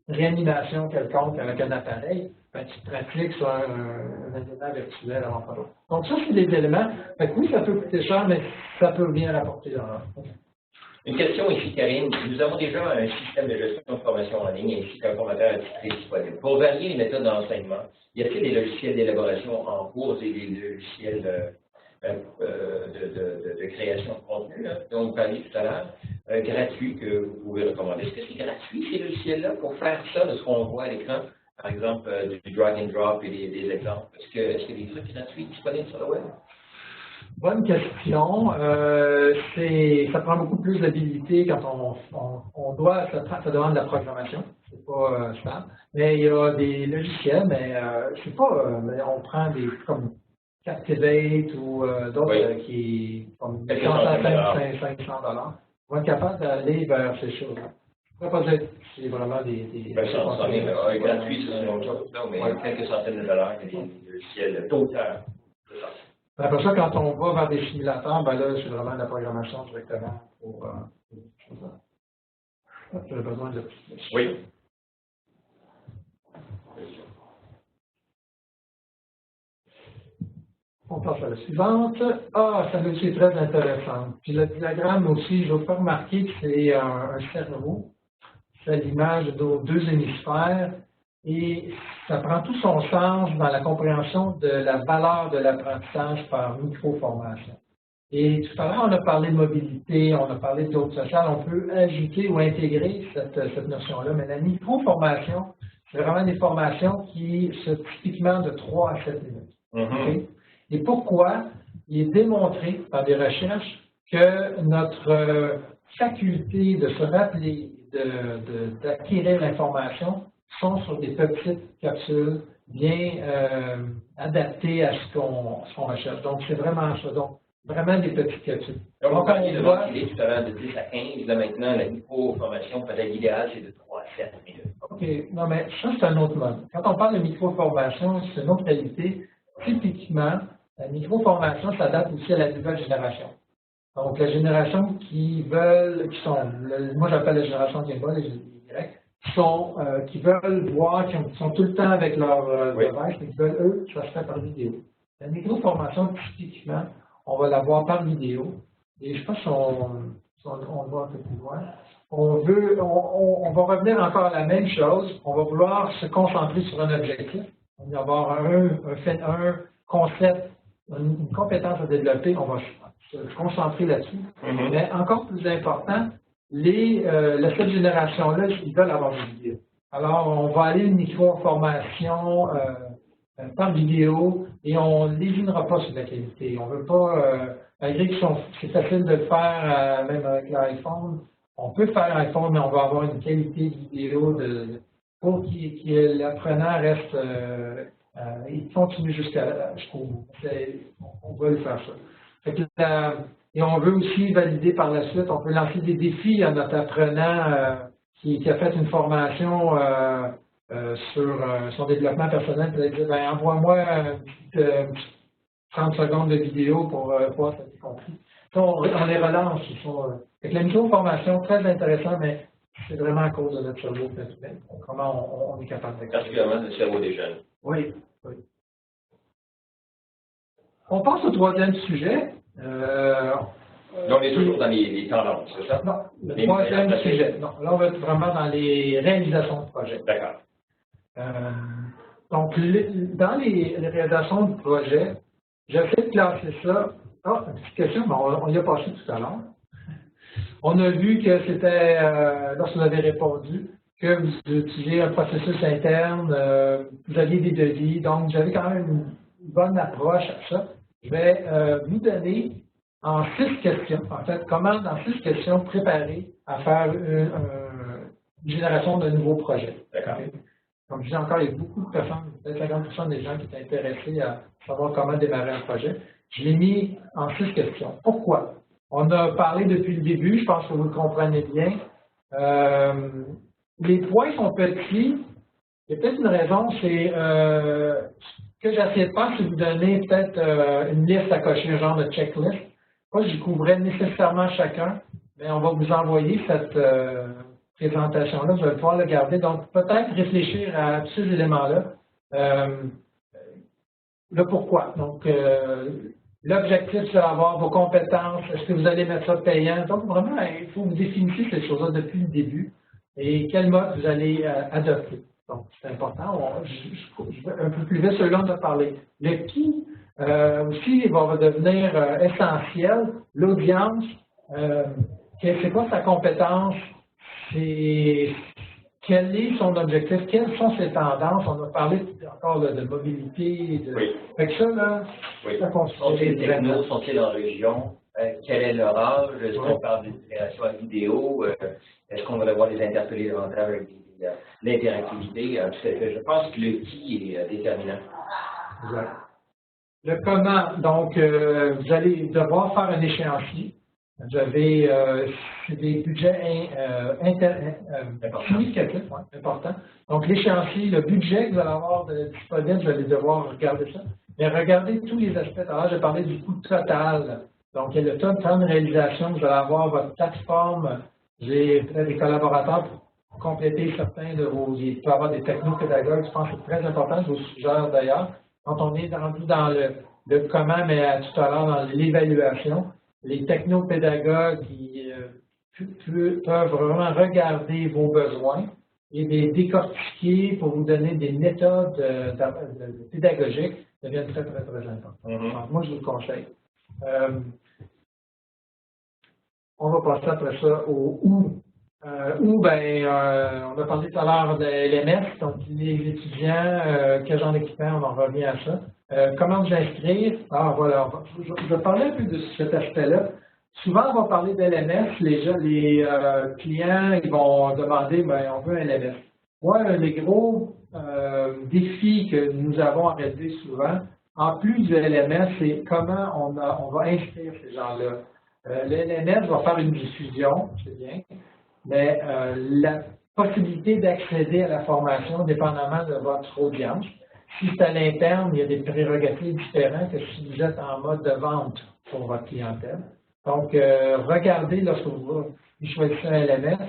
réanimation quelconque avec un appareil, ben, tu pratiques sur un événement virtuel avant pas l'autre. Donc ça, c'est des éléments. Fait que oui, ça peut coûter cher, mais ça peut bien rapporter de l'argent. Une question ici, Karine. Nous avons déjà un système de gestion de formation en ligne ainsi qu'un formateur attitré disponible. Pour varier les méthodes d'enseignement, y a-t-il des logiciels d'élaboration en cours et des logiciels de création de contenu, là, dont vous parliez tout à l'heure, gratuits que vous pouvez recommander? Est-ce que c'est gratuit, ces logiciels-là, pour faire ça, de ce qu'on voit à l'écran? Par exemple, du drag and drop et des exemples. Est-ce qu'il y a des trucs gratuits disponibles sur le web? Bonne question. Ça prend beaucoup plus d'habilité quand on doit, ça demande de la programmation. C'est pas stable. Mais il y a des logiciels, mais c'est pas, on prend des comme Captivate ou d'autres qui comme 500 $. On va être capable d'aller vers ces choses-là. Je ne pourrais pas dire que c'est vraiment des gratuits, c'est une autre chose, mais quelques centaines de dollars, il y a des logiciels d'auteur. Après ça, quand on va vers des simulateurs, ben là, c'est vraiment de la programmation directement pour ça. J'aurais besoin de plus. Oui. On passe à la suivante. Ah, ça aussi très intéressant. Puis le diagramme aussi, je vous fais remarquer que c'est un cerveau. C'est l'image de deux hémisphères. Et ça prend tout son sens dans la compréhension de la valeur de l'apprentissage par micro-formation. Et tout à l'heure, on a parlé de mobilité, on a parlé d'autres sociales. On peut ajouter ou intégrer cette notion-là. Mais la micro-formation, c'est vraiment des formations qui sont typiquement de 3 à 7 minutes. Okay? Et pourquoi? Il est démontré par des recherches que notre faculté de se rappeler, d'acquérir l'information, sont sur des petites capsules bien adaptées à ce qu'on recherche. Donc, c'est vraiment ça. Donc, vraiment des petites capsules. Donc, on parlait de motiver tout à l'heure de 10 à 15. Là, maintenant, la micro-formation, peut-être l'idéal, c'est de 3 à 7 minutes. OK. Non, mais ça, c'est un autre mode. Quand on parle de micro-formation, c'est une autre qualité. Typiquement, la micro-formation s'adapte aussi à la nouvelle génération. Donc, la génération qui moi j'appelle la génération Game Boy, les Y, qui veulent voir, qui sont tout le temps avec leur device, mais qui veulent, eux, ça se fait par vidéo. La micro-formation, typiquement, on va la voir par vidéo. Et je pense qu'on le voit un peu plus loin. On va revenir encore à la même chose. On va vouloir se concentrer sur un objectif. On va avoir un concept, une compétence à développer. On va se concentrer là-dessus. Mais encore plus important, cette génération-là, ils veulent avoir des vidéos. Alors, on va aller une micro-formation par vidéo et on ne lésinera pas sur la qualité. On ne veut pas, malgré que c'est facile de le faire même avec l'iPhone, on peut faire l'iPhone, mais on va avoir une qualité de vidéo pour que l'apprenant reste, il continue jusqu'au bout. On va le faire ça. Fait que et on veut aussi valider par la suite, on peut lancer des défis à notre apprenant qui a fait une formation sur son développement personnel, puis dire, ben, envoie-moi 30 secondes de vidéo pour voir si tu as compris. On les relance. Avec la micro-formation, très intéressant, mais c'est vraiment à cause de notre cerveau. Comment on est capable de. Particulièrement le cerveau des jeunes. Oui. On passe au troisième sujet. Donc, on est toujours dans les tendances, c'est ça? Non, le troisième sujet. Non, là, on va être vraiment dans les réalisations de projets. D'accord. Donc, dans les réalisations de projets, j'essaie de classer ça. Ah, une petite question, mais on y a passé tout à l'heure. On a vu que c'était, lorsque vous avez répondu, que vous utilisez un processus interne, vous aviez des devis, donc vous avez quand même une bonne approche à ça. Je vais vous donner en 6 questions, en fait, comment dans 6 questions préparer à faire une génération de nouveaux projets. D'accord. Okay? Comme je dis encore, il y a beaucoup de personnes, peut-être 50% des gens qui sont intéressés à savoir comment démarrer un projet. Je l'ai mis en 6 questions. Pourquoi? On a parlé depuis le début, je pense que vous le comprenez bien. Les points sont petits. Il y a peut-être une raison, c'est ce que j'essaie de faire, c'est vous donner peut-être une liste à cocher, un genre de checklist. Pas que j'y couvrais nécessairement chacun, mais on va vous envoyer présentation-là, vous allez pouvoir le garder. Donc, peut-être réfléchir à tous ces éléments-là. Le pourquoi. Donc, l'objectif, c'est d'avoir vos compétences. Est-ce que vous allez mettre ça payant? Donc, vraiment, il faut que vous définissiez ces choses-là depuis le début et quel mode vous allez adopter. Donc, c'est important. Je vais un peu plus vite, celui-là, on a parlé. Le qui, aussi, il va devenir essentiel. L'audience, c'est quoi sa compétence? Quel est son objectif? Quelles sont ses tendances? On a parlé encore de mobilité. Oui. Fait que ça, là, Oui. ça Sont-ils techno, sont-ils en région? Quel est leur âge? Est-ce qu'on parle d'une création à vidéo? Est-ce qu'on va devoir les interpeller davantage avec l'interactivité? Tout à fait. Je pense que le qui est déterminant. Exact. Le comment, donc, vous allez devoir faire un échéancier. Vous avez des budgets significatifs, importants. Donc, l'échéancier, le budget que vous allez avoir disponible, vous allez devoir regarder ça. Mais regardez tous les aspects. Alors, j'ai parlé du coût total. Donc, il y a le temps de réalisation. Vous allez avoir votre plateforme. J'ai peut-être des collaborateurs pour compléter certains de vos. Il peut y avoir des technopédagogues. Je pense que c'est très important. Je vous suggère d'ailleurs. Quand on est rendu dans le comment, mais tout à l'heure dans l'évaluation, les technopédagogues qui peuvent vraiment regarder vos besoins et les décortiquer pour vous donner des méthodes pédagogiques deviennent très, très, très importantes. Donc, moi, je vous le conseille. On va passer après ça au où. On a parlé tout à l'heure de LMS, donc les étudiants, quel genre d'équipement, on en revient à ça. Comment vous inscrire? Ah, voilà, je vais parler un peu de cet aspect-là. Souvent, on va parler d'LMS, les clients ils vont demander, on veut un LMS. Moi, un des gros défis que nous avons à relever souvent, en plus du LMS, c'est comment on va inscrire ces gens-là. Le LMS va faire une diffusion, c'est bien, mais la possibilité d'accéder à la formation, dépendamment de votre audience, si c'est à l'interne, il y a des prérogatives différentes que si vous êtes en mode de vente pour votre clientèle. Donc, regardez lorsque vous choisissez un LMS,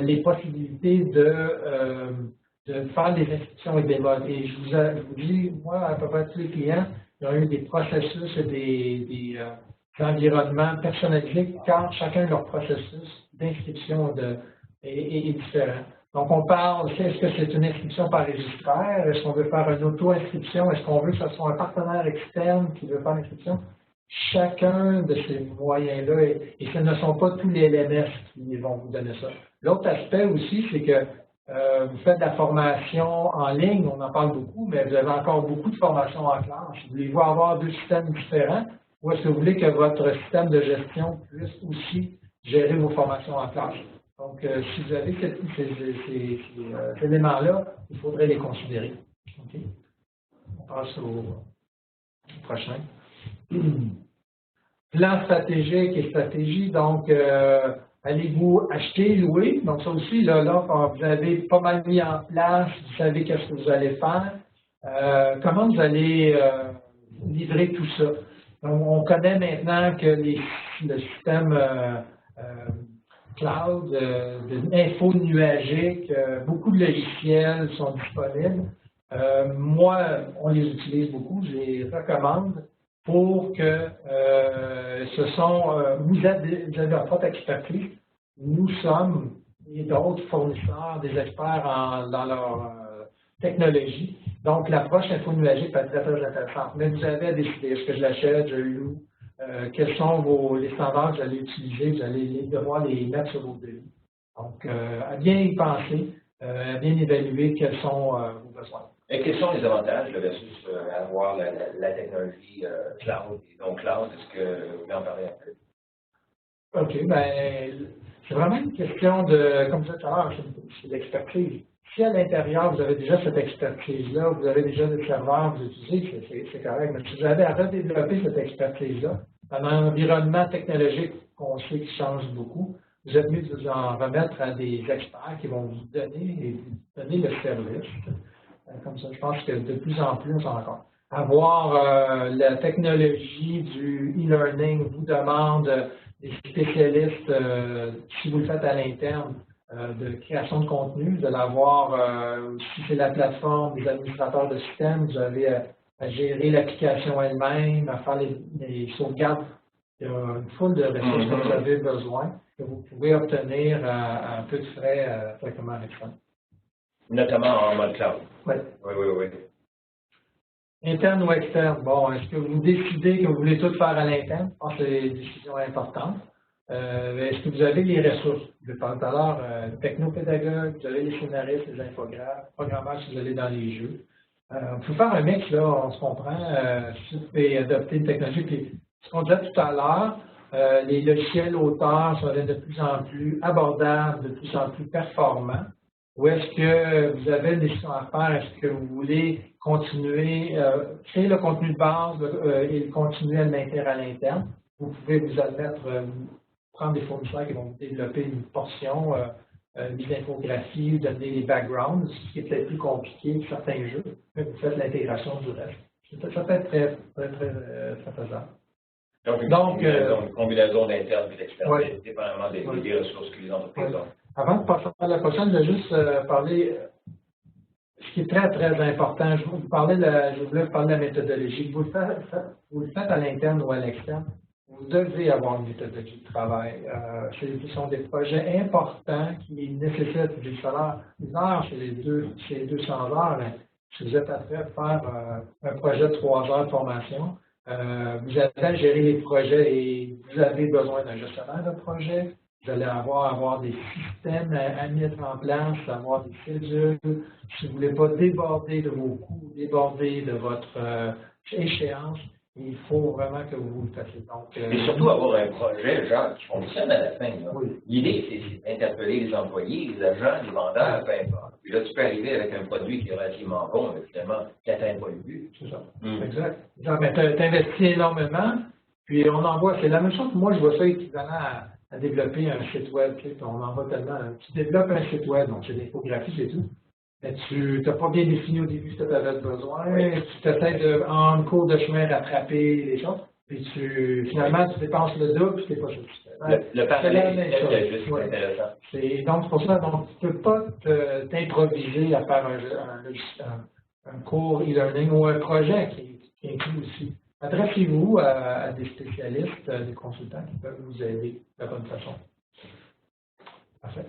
les possibilités de faire des inscriptions et des modes. Et je vous dis, moi, à peu près tous les clients, ils ont eu des processus et des environnements personnalisés, car chacun de leurs processus d'inscription est différent. Donc, on parle, est-ce que c'est une inscription par registraire? Est-ce qu'on veut faire une auto-inscription? Est-ce qu'on veut que ce soit un partenaire externe qui veut faire l'inscription? Chacun de ces moyens-là, et ce ne sont pas tous les LMS qui vont vous donner ça. L'autre aspect aussi, c'est que vous faites de la formation en ligne, on en parle beaucoup, mais vous avez encore beaucoup de formations en classe. Voulez-vous avoir deux systèmes différents ou est-ce que vous voulez que votre système de gestion puisse aussi gérer vos formations en classe? Donc, si vous avez ces éléments-là, il faudrait les considérer. Okay? On passe au prochain. Plan stratégique et stratégie. Donc, allez-vous acheter, louer? Donc, ça aussi, là, vous avez pas mal mis en place, vous savez qu'est-ce que vous allez faire. Comment vous allez livrer tout ça? Donc, on connaît maintenant que le système cloud, d'info nuagique, beaucoup de logiciels sont disponibles. Moi, on les utilise beaucoup, je les recommande pour que vous avez votre propre expertise. Nous sommes et d'autres fournisseurs, des experts dans leur technologie. Donc, l'approche info-nuagique peut être très, très intéressante. Mais vous avez à décider, est-ce que je l'achète, je le loue, quels sont les standards que vous allez utiliser, vous allez devoir les mettre sur vos devis. Donc, à bien y penser, à bien évaluer quels sont vos besoins. Et quels sont les avantages versus avoir la technologie cloud et donc cloud? Est-ce que vous voulez en parler un peu? OK, c'est vraiment une question de, comme je disais tout à l'heure, c'est l'expertise. Si à l'intérieur, vous avez déjà cette expertise-là, vous avez déjà des serveurs, vous utilisez, c'est correct. Mais si vous avez à redévelopper cette expertise-là, dans un environnement technologique qu'on sait qui change beaucoup, vous êtes mieux de vous en remettre à des experts qui vont vous donner le service. Comme ça, je pense que de plus en plus, on s'en rend compte. Avoir la technologie du e-learning vous demande des spécialistes, si vous le faites à l'interne, de création de contenu. Vous allez avoir, si c'est la plateforme des administrateurs de système, vous avez à gérer l'application elle-même, à faire les sauvegardes. Il y a une foule de ressources que vous avez besoin, que vous pouvez obtenir à un peu de frais directement avec ça. Notamment en mode cloud. Oui. Oui. Interne ou externe? Bon, est-ce que vous décidez que vous voulez tout faire à l'interne? Je pense que c'est une décision importante. Est-ce que vous avez les ressources? Je vous parle tout à l'heure, technopédagogue, vous avez les scénaristes, les infographes, programmeurs si vous allez dans les jeux. On peut faire un mix, là, on se comprend, si vous pouvez adopter une technologie. Puis, ce qu'on disait tout à l'heure, les logiciels auteurs sont de plus en plus abordables, de plus en plus performants. Ou est-ce que vous avez une décision à faire? Est-ce que vous voulez continuer, créer le contenu de base et continuer à le maintenir à l'interne? Vous pouvez vous admettre, prendre des fournisseurs qui vont vous développer une portion, des infographies, donner les backgrounds, ce qui est peut-être plus compliqué que certains jeux, mais vous faites l'intégration du reste. Ça peut être très faisable. Donc, une combinaison d'interne et d'externe, oui. dépendamment des ressources que les entreprises ont. Avant de passer à la prochaine, je vais juste parler, ce qui est très, très important. Je voulais vous parler de la méthodologie. Vous le faites à l'interne ou à l'externe, vous devez avoir une méthodologie de travail. Ce sont des projets importants qui nécessitent des salaires. Les heures, c'est 200 heures, mais si vous êtes prêt à faire un projet de 3 heures de formation, vous allez à gérer les projets et vous avez besoin d'un gestionnaire de projet. Vous allez avoir des systèmes à mettre en place, avoir des schedules. Si vous ne voulez pas déborder de vos coûts, déborder de votre échéance, il faut vraiment que vous le fassiez. Donc, et surtout avoir un projet, genre, qui fonctionne à la fin. Oui. L'idée, c'est d'interpeller les employés, les agents, les vendeurs, peu importe. Puis là, tu peux arriver avec un produit qui est relativement bon, mais finalement, qui n'atteint pas le but. C'est ça. Exact. Mais tu investis énormément, puis on envoie, c'est la même chose que moi, je vois ça équivalent à développer un site web. Tu sais, on en voit tellement. Tu développes un site web, donc c'est l'infographie, c'est tout. Mais tu n'as pas bien défini au début ce que tu avais besoin. Tu essaies en cours de chemin rattraper les choses. Puis finalement, tu dépenses le double, puis tu n'es pas satisfait. Le parallèle est juste intéressant. Donc, c'est pour ça, donc, tu ne peux pas t'improviser à faire un cours e-learning ou un projet qui inclut aussi. Adressez-vous à des spécialistes, des consultants qui peuvent vous aider de la bonne façon. Parfait.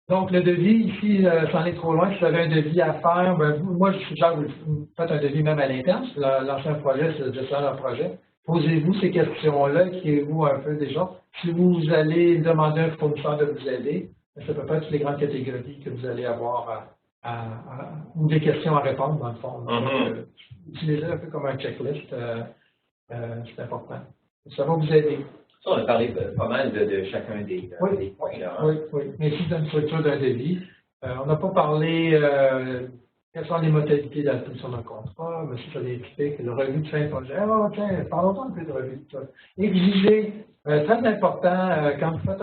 Donc, le devis, ici, sans aller trop loin, si vous avez un devis à faire, ben, moi, je suggère que vous faites un devis même à l'interne. Si vous lancez un projet, c'est de faire un projet. Posez-vous ces questions-là, écrivez-vous un peu déjà. Si vous allez demander à un fournisseur de vous aider, ça peut pas être toutes les grandes catégories que vous allez avoir ou des questions à répondre, dans le fond. Utilisez un peu comme un checklist, c'est important. Ça va vous aider. Ça, on a parlé pas mal de chacun des points. Là, hein? Oui. Mais ici, dans une structure d'un devis, on n'a pas parlé quelles sont les modalités d'attribution d'un contrat, mais ça explique le revue de fin de projet. Ah, tiens, parlons un peu de revue de projet. Exiger, très important, quand vous faites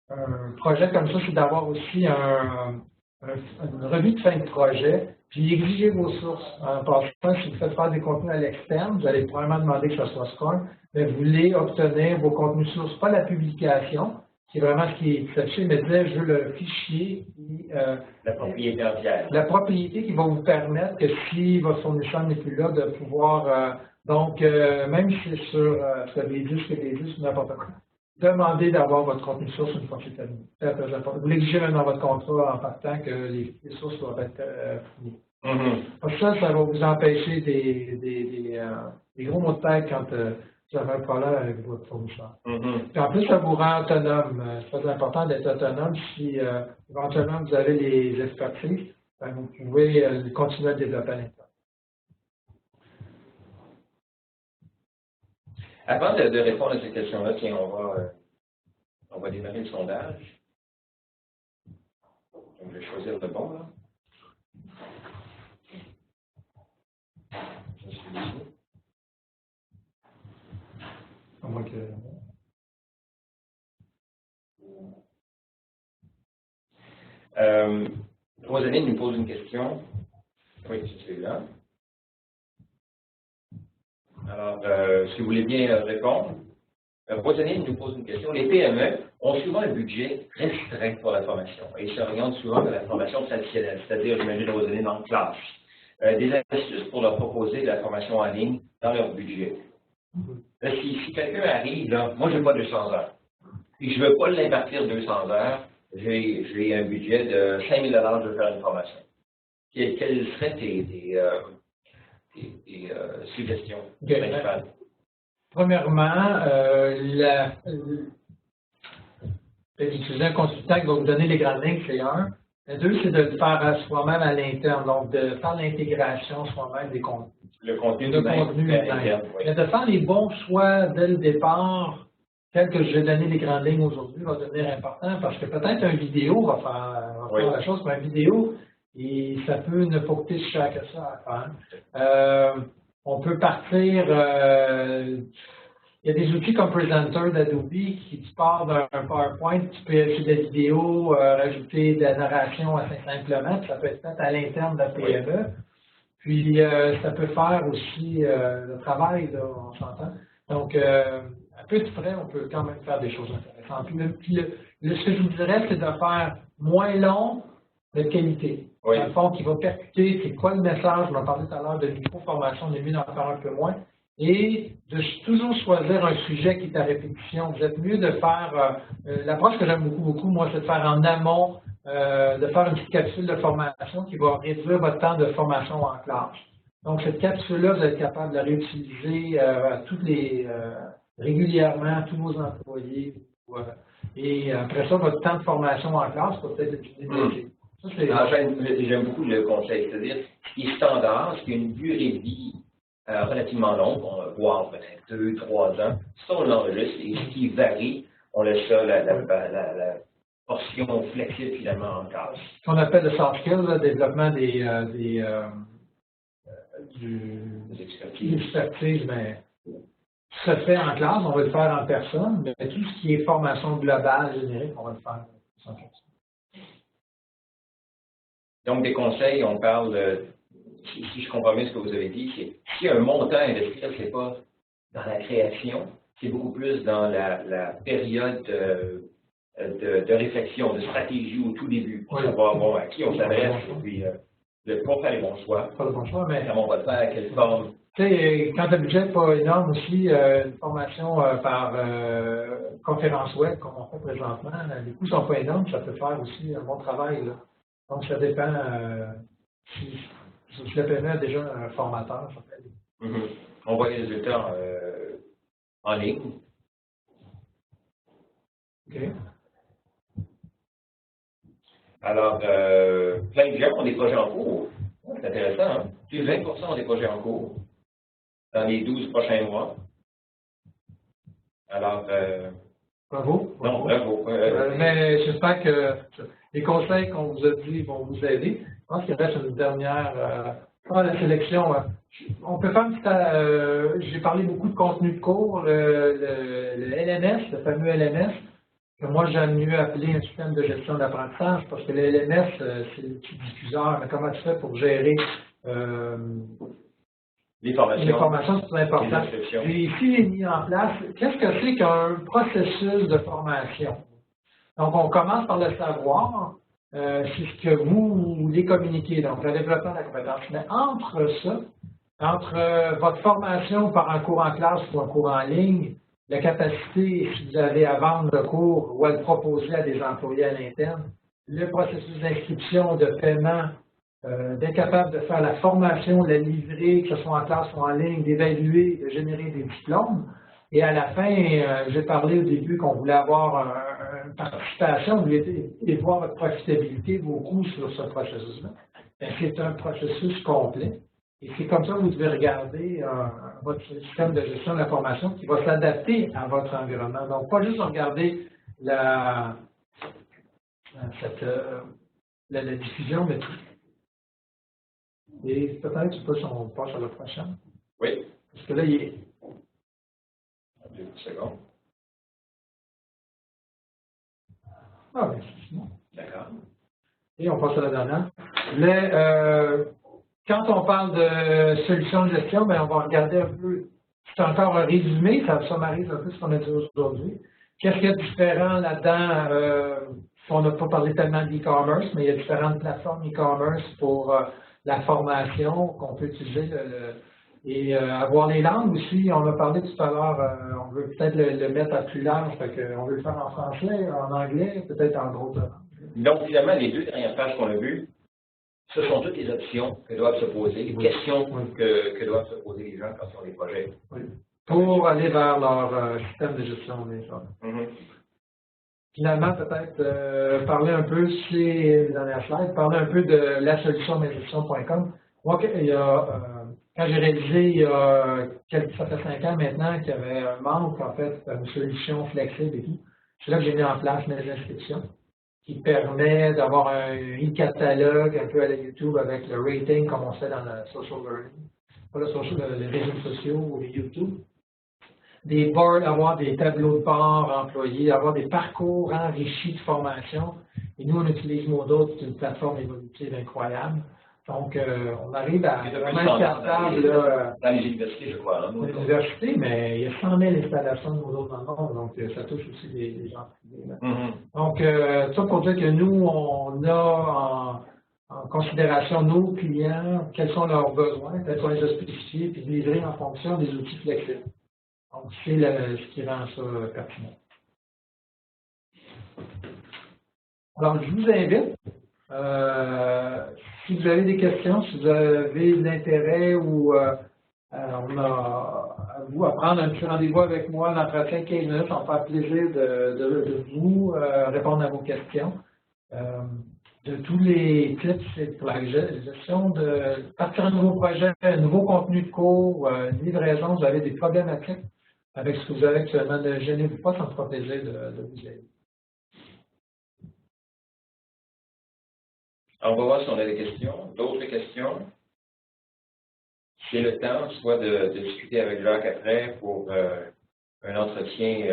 un projet comme ça, c'est d'avoir aussi une revue de fin de projet, puis exiger vos sources. En passant, si vous faites faire des contenus à l'externe, vous allez probablement demander que ça soit SCORM, mais vous voulez obtenir vos contenus sources, pas la publication, qui est vraiment ce qui est affiché, mais dire je veux le fichier qui, la propriété entière. La propriété qui va vous permettre que si votre fournisseur n'est plus là, de pouvoir, même si c'est sur des disques ou n'importe quoi, demandez d'avoir votre contenu source une fois que c'est terminé. C'est très important. Vous l'exigez même dans votre contrat en partant que les sources doivent être fournies. Parce que ça va vous empêcher des gros mots de tête quand vous avez un problème avec votre fournisseur. Puis en plus, ça vous rend autonome. C'est très important d'être autonome. Si éventuellement vous avez les expertises, vous pouvez continuer à développer à l'intérieur. Avant de répondre à cette question-là, tiens, on va démarrer le sondage. Donc, je vais choisir le bon, là. Je suis ici. Rosaline nous pose une question. Oui, c'est celui-là. Alors, si vous voulez bien répondre, Rosaline nous pose une question. Les PME ont souvent un budget restreint pour la formation et s'orientent souvent vers la formation traditionnelle, c'est-à-dire, j'imagine, Rosaline en classe. Des astuces pour leur proposer de la formation en ligne dans leur budget. Là, si quelqu'un arrive, là, moi, je n'ai pas 200 heures, puis je ne veux pas l'impartir 200 heures, j'ai un budget de 5 000 $, je veux faire une formation. Quelles seraient tes suggestions principales? Premièrement, d'utiliser un consultant qui va vous donner les grandes lignes, c'est un. Le deux, c'est de le faire soi-même à l'interne, donc de faire l'intégration soi-même des contenus. Le contenu interne. Oui. Mais de faire les bons choix dès le départ, tel que je vais donner les grandes lignes aujourd'hui, va devenir important parce que peut-être une vidéo va faire la chose, mais une vidéo, et ça peut ne pas coûter si cher que ça à faire. On peut partir, il y a des outils comme Presenter d'Adobe qui tu pars d'un PowerPoint, tu peux ajouter des vidéos, rajouter de la narration assez simplement, puis ça peut être fait à l'interne de la PME. Puis ça peut faire aussi le travail, là, on s'entend. Donc, à peu de frais, on peut quand même faire des choses intéressantes. Puis ce que je vous dirais, c'est de faire moins long, mais de qualité. Oui. Dans le fond, qui va percuter, c'est quoi le message, je m'en parlais tout à l'heure de micro-formation, on est mieux d'en faire un peu moins. Et de toujours choisir un sujet qui est à répétition. Vous êtes mieux de faire, l'approche que j'aime beaucoup, moi, c'est de faire en amont, de faire une petite capsule de formation qui va réduire votre temps de formation en classe. Donc, cette capsule-là, vous êtes capable de la réutiliser régulièrement à tous vos employés. Et après ça, votre temps de formation en classe va peut-être être diminué. J'aime beaucoup le conseil, c'est-à-dire ce qui est standard, ce qui a une durée de vie relativement longue, on va voir peut-être 2-3 ans, ça on l'enregistre, et ce qui varie, on laisse ça la portion flexible finalement en classe. Ce qu'on appelle le soft skill, le développement des expertises, mais se fait en classe, on va le faire en personne, mais tout ce qui est formation globale, générique, on va le faire en classe. Donc, des conseils, on parle, si je comprends bien ce que vous avez dit, c'est si un montant à investir, ce n'est pas dans la création, c'est beaucoup plus dans la période de réflexion, de stratégie au tout début, pour savoir à qui on s'adresse, et puis pour faire les bons choix. Pas le bon choix, mais comment on va le faire, à quelle forme. Tu sais, quand le budget n'est pas énorme aussi, une formation par conférence web, comme on fait présentement, les coûts ne sont pas énormes, ça peut faire aussi un bon travail, là. Donc, ça dépend si le PME a déjà un formateur. Ça peut aider. On voit les résultats en ligne. OK. Alors, plein de gens ont des projets en cours. C'est intéressant, hein? Plus de 20% ont des projets en cours dans les 12 prochains mois. Alors, bravo. Non, bravo. Mais j'espère que les conseils qu'on vous a dit vont vous aider. Je pense qu'il reste une dernière. La sélection. On peut faire une petite. J'ai parlé beaucoup de contenu de cours, le LMS, le fameux LMS, que moi j'aime mieux appeler un système de gestion d'apprentissage, parce que le LMS, c'est le petit diffuseur. Mais comment tu fais pour gérer les formations, c'est très important. Et ici, il est mis en place, qu'est-ce que c'est qu'un processus de formation? Donc, on commence par le savoir, c'est ce que vous voulez communiquer, donc le développement de la compétence. Mais entre ça, entre votre formation par un cours en classe ou un cours en ligne, la capacité, si vous avez à vendre le cours ou à le proposer à des employés à l'interne, le processus d'inscription, de paiement, d'être capable de faire la formation, de la livrer, que ce soit en classe ou en ligne, d'évaluer, de générer des diplômes. Et à la fin, j'ai parlé au début qu'on voulait avoir une participation, vous voulez voir votre profitabilité, vos coûts sur ce processus-là. C'est un processus complet. Et c'est comme ça que vous devez regarder votre système de gestion de la formation qui va s'adapter à votre environnement. Donc, pas juste regarder la diffusion, mais tout. Et peut-être, je sais pas si on passe à la prochaine. Oui. Parce que là, il est. 2 secondes. Ah, mais c'est bon. D'accord. Et on passe à la dernière. Quand on parle de solutions de gestion, bien, on va regarder un peu c'est encore un résumé, ça summarise un peu ce qu'on a dit aujourd'hui. Qu'est-ce qu'il y a de différent là-dedans? On n'a pas parlé tellement d'e-commerce, mais il y a différentes plateformes e-commerce pour la formation qu'on peut utiliser et avoir les langues aussi. On a parlé tout à l'heure, on veut peut-être le mettre à plus large, on veut le faire en français, en anglais, peut-être en d'autres langues. Donc, finalement, les deux dernières pages qu'on a vues, ce sont toutes les options que doivent se poser, les questions que doivent se poser les gens quand ils ont des projets. Oui. Pour aller vers leur système de gestion des gens. Finalement, peut-être parler un peu, c'est les dernières slides, parler un peu de la solution mesgestion.com. Moi, quand j'ai réalisé, ça fait 5 ans maintenant, qu'il y avait un manque, en fait, une solution flexible et tout, c'est là que j'ai mis en place mes inscriptions, qui permet d'avoir un e-catalogue un peu à la YouTube avec le rating comme on fait dans le social learning, pas les réseaux sociaux ou les YouTube. Des boards, avoir des tableaux de bord employés, avoir des parcours enrichis de formation. Et nous, on utilise Moodle, c'est une plateforme évolutive incroyable. Donc, on arrive à vraiment être capable. Dans les universités, je crois. Dans les universités, mais il y a 100 000 installations de Moodle dans le monde, donc ça touche aussi des gens privés. Donc, ça pour dire que nous, on a en considération nos clients, quels sont leurs besoins, quels sont les spécifiés, puis livrer en fonction des outils flexibles. Donc, c'est ce qui rend ça pertinent. Alors, je vous invite, si vous avez des questions, si vous avez de l'intérêt ou on a à vous à prendre un petit rendez-vous avec moi dans 15 minutes, on va faire plaisir de vous répondre à vos questions. De tous les tips, c'est pour la gestion de partir un nouveau projet, un nouveau contenu de cours, une livraison, vous avez des problématiques avec ce que vous avez actuellement, ne gênez-vous pas, ça me fera plaisir de vous aider. On va voir si on a des questions. D'autres questions? C'est le temps, soit de discuter avec Jacques après pour un entretien,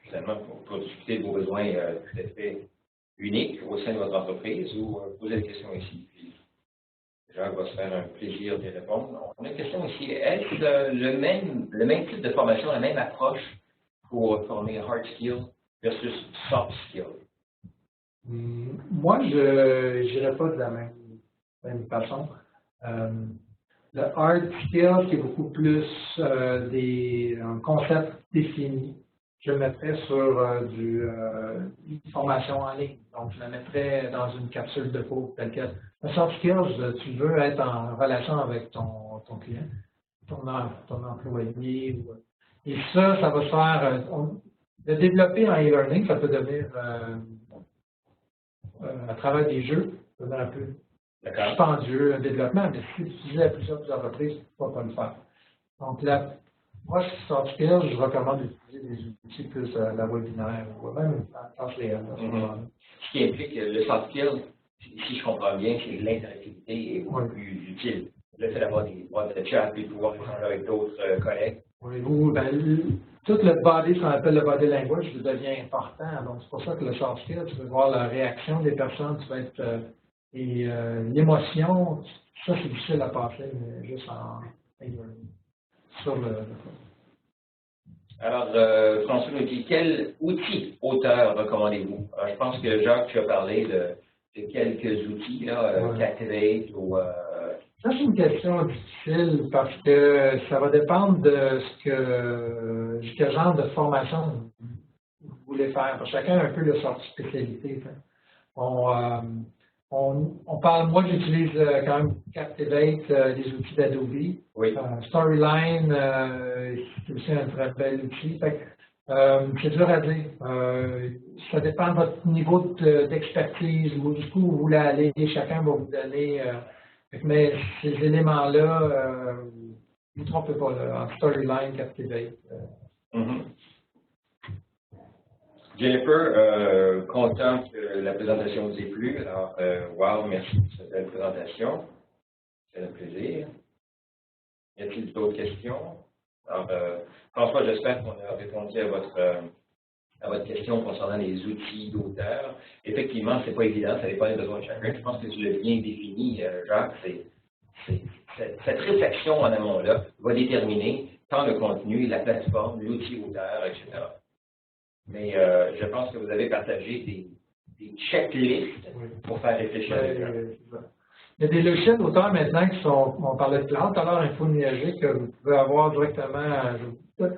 finalement, pour discuter de vos besoins tout à fait uniques au sein de votre entreprise ou poser des questions ici. Puis Jacques va se faire un plaisir d'y répondre. On a une question ici. Est-ce le même type de formation, la même approche pour former hard skills versus soft skills? Moi, je n'irais pas de la même façon. Le hard skill, qui est beaucoup plus un concept défini, je le mettrais sur une formation en ligne. Donc, je la mettrais dans une capsule de cours telle quelle. Le soft skills, tu veux être en relation avec ton client, ton employé. Et ça va se faire. Le développer en e-learning, ça peut devenir à travers des jeux, ça peut devenir un peu dispendieux, un développement, mais si tu utilisais à plusieurs entreprises, tu ne peux pas le faire. Donc là, moi, soft skills, je recommande d'utiliser des outils plus la webinaire ou même en classe réelle. Ce qui implique le soft skills, si je comprends bien, c'est l'interactivité est beaucoup plus utile. Le fait d'avoir des boîtes de chat et de pouvoir échanger avec d'autres collègues. Oui, tout le body, ce qu'on appelle le body language, devient important. Donc, c'est pour ça que le soft skills, tu veux voir la réaction des personnes, tu vas être. Et l'émotion, ça, c'est difficile à passer, mais juste sur le. Alors, François nous dit, quel outil auteur recommandez-vous? Je pense que Jacques, tu as parlé de quelques outils, là, Captivate ou. Ça, c'est une question difficile parce que ça va dépendre de quel genre de formation vous voulez faire. Chacun a un peu sa spécialité. On parle, moi j'utilise quand même Captivate, les outils d'Adobe. Oui. Storyline, c'est aussi un très bel outil. C'est dur à dire. Ça dépend de votre niveau d'expertise, où du coup vous voulez aller. Chacun va vous donner. Mais ces éléments-là, ne vous trompez pas, là, en Storyline, Captivate. Jennifer, content que la présentation vous ait plu. Alors, wow, merci pour cette belle présentation. C'est un plaisir. Y a-t-il d'autres questions? Alors, François, j'espère qu'on a répondu à votre question concernant les outils d'auteur. Effectivement, ce n'est pas évident, ça dépend des besoins de chacun. Je pense que tu l'as bien défini, Jacques. Cette réflexion en amont-là va déterminer tant le contenu, la plateforme, l'outil routeur, etc. Mais je pense que vous avez partagé des checklists pour faire réfléchir les gens. Il y a des logiciels d'auteurs maintenant qui sont, on parlait de cloud, tout à l'heure, Info Nuagique, que vous pouvez avoir directement, vous pouvez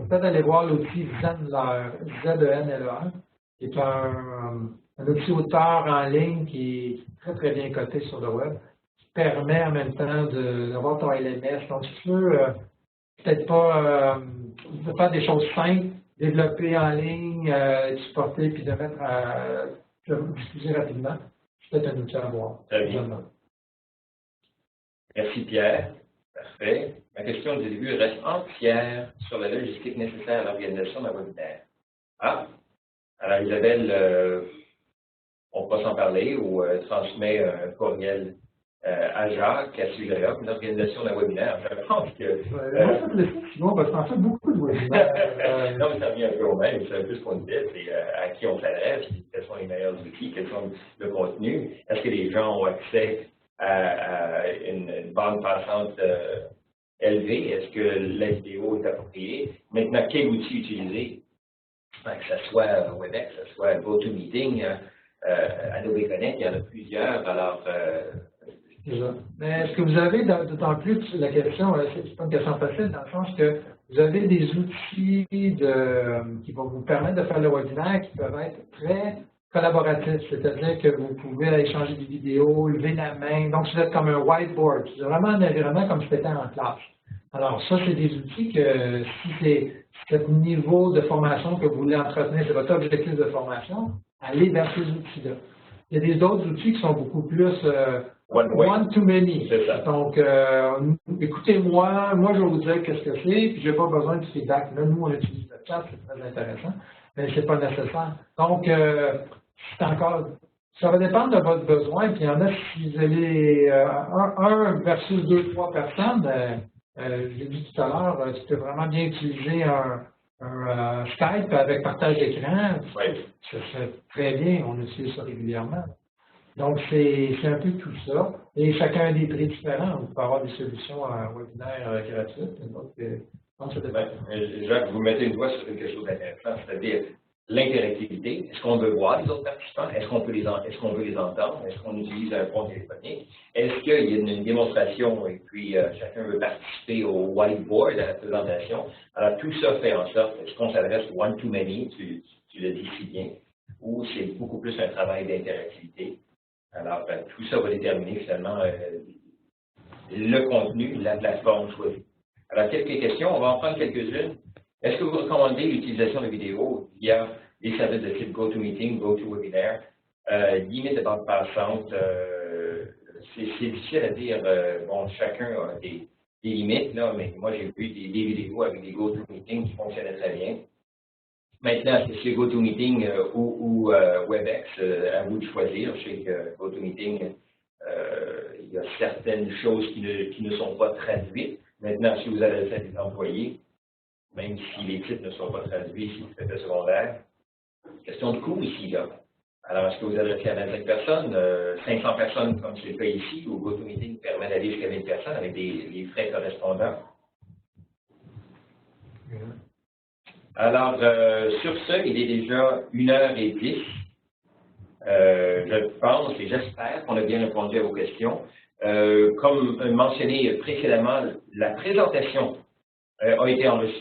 peut-être aller voir l'outil Zenler, Z-E-N-L-E-R, qui est un outil auteur en ligne qui est très très bien coté sur le web, qui permet en même temps d'avoir ton LMS. Donc, si tu veux, peut-être pas de faire des choses simples, développer en ligne, supporter, puis de mettre diffuser rapidement, c'est peut-être un outil à voir. Très bien. Merci Pierre. Parfait. Ma question du début reste entière sur la logistique nécessaire à l'organisation d'un webinaire. Ah! Alors Isabelle, on va s'en parler ou transmet un courriel à Jacques à ce sujet-là, l'organisation d'un webinaire. Je pense que... moi, ça me laisse sinon, parce qu'on fait beaucoup de webinaires. Non, mais ça revient un peu au même. C'est un peu ce qu'on disait, c'est à qui on s'adresse, quels sont les meilleurs outils, quels sont le contenu. Est-ce que les gens ont accès à une bande passante élevée? Est-ce que la vidéo est appropriée? Maintenant, quel outil utiliser? Que ce soit Webex, que ce soit GoToMeeting, Adobe Connect, il y en a plusieurs. Alors, mais est-ce que vous avez, d'autant plus la question, c'est pas une question facile, dans le sens que vous avez des outils qui vont vous permettre de faire le webinaire qui peuvent être très collaboratifs, c'est-à-dire que vous pouvez échanger des vidéos, lever la main, donc vous êtes comme un whiteboard, c'est vraiment un environnement comme si c'était en classe. Alors ça, c'est des outils que si c'est ce niveau de formation que vous voulez entretenir, c'est votre objectif de formation, allez vers ces outils-là. Il y a d'autres outils qui sont beaucoup plus one to many. Donc, écoutez-moi, moi je vais vous dire qu'est-ce que c'est, puis je n'ai pas besoin de feedback. Là, nous, on utilise le chat, c'est très intéressant, mais ce n'est pas nécessaire. Donc, c'est encore, ça va dépendre de votre besoin, puis il y en a, si vous avez un versus 2-3 personnes, je l'ai dit tout à l'heure, tu peux vraiment bien utiliser un Skype avec partage d'écran. Ça serait très bien, on utilise ça régulièrement. Donc, c'est un peu tout ça. Et chacun a des prix différents. On peut avoir des solutions en webinaire gratuites. Donc, ça dépend. Jacques, vous mettez une voix sur quelque chose d'intéressant, c'est-à-dire l'interactivité. Est-ce qu'on veut voir les autres participants? Est-ce qu'on veut les entendre? Est-ce qu'on utilise un pont téléphonique? Est-ce qu'il y a une démonstration et puis chacun veut participer au whiteboard, à la présentation? Alors, tout ça fait en sorte, est-ce qu'on s'adresse one-to-many, tu le dis si bien, ou c'est beaucoup plus un travail d'interactivité? Alors, tout ça va déterminer finalement le contenu, la plateforme choisie. Alors, quelques questions, on va en prendre quelques-unes. Est-ce que vous recommandez l'utilisation de vidéos via des services de type GoToMeeting, GoToWebinar, limite de bande passante? C'est difficile à dire. Bon, chacun a des limites, là, mais moi, j'ai vu des vidéos avec des GoToMeeting qui fonctionnaient très bien. Maintenant, est-ce que c'est GoToMeeting ou Webex, à vous de choisir. Je sais que GoToMeeting, il y a certaines choses qui ne sont pas traduites. Maintenant, si vous avez fait des employés, même si les titres ne sont pas traduits, si vous faites le secondaire, question de coût ici, là. Alors, est-ce que vous adressez à 25 personnes, 500 personnes comme c'est le cas ici, ou GoToMeeting permet d'aller jusqu'à 1000 personnes avec les frais correspondants? Alors, sur ce, il est déjà 1h10. Je pense et j'espère qu'on a bien répondu à vos questions. Comme mentionné précédemment, la présentation a été enregistrée.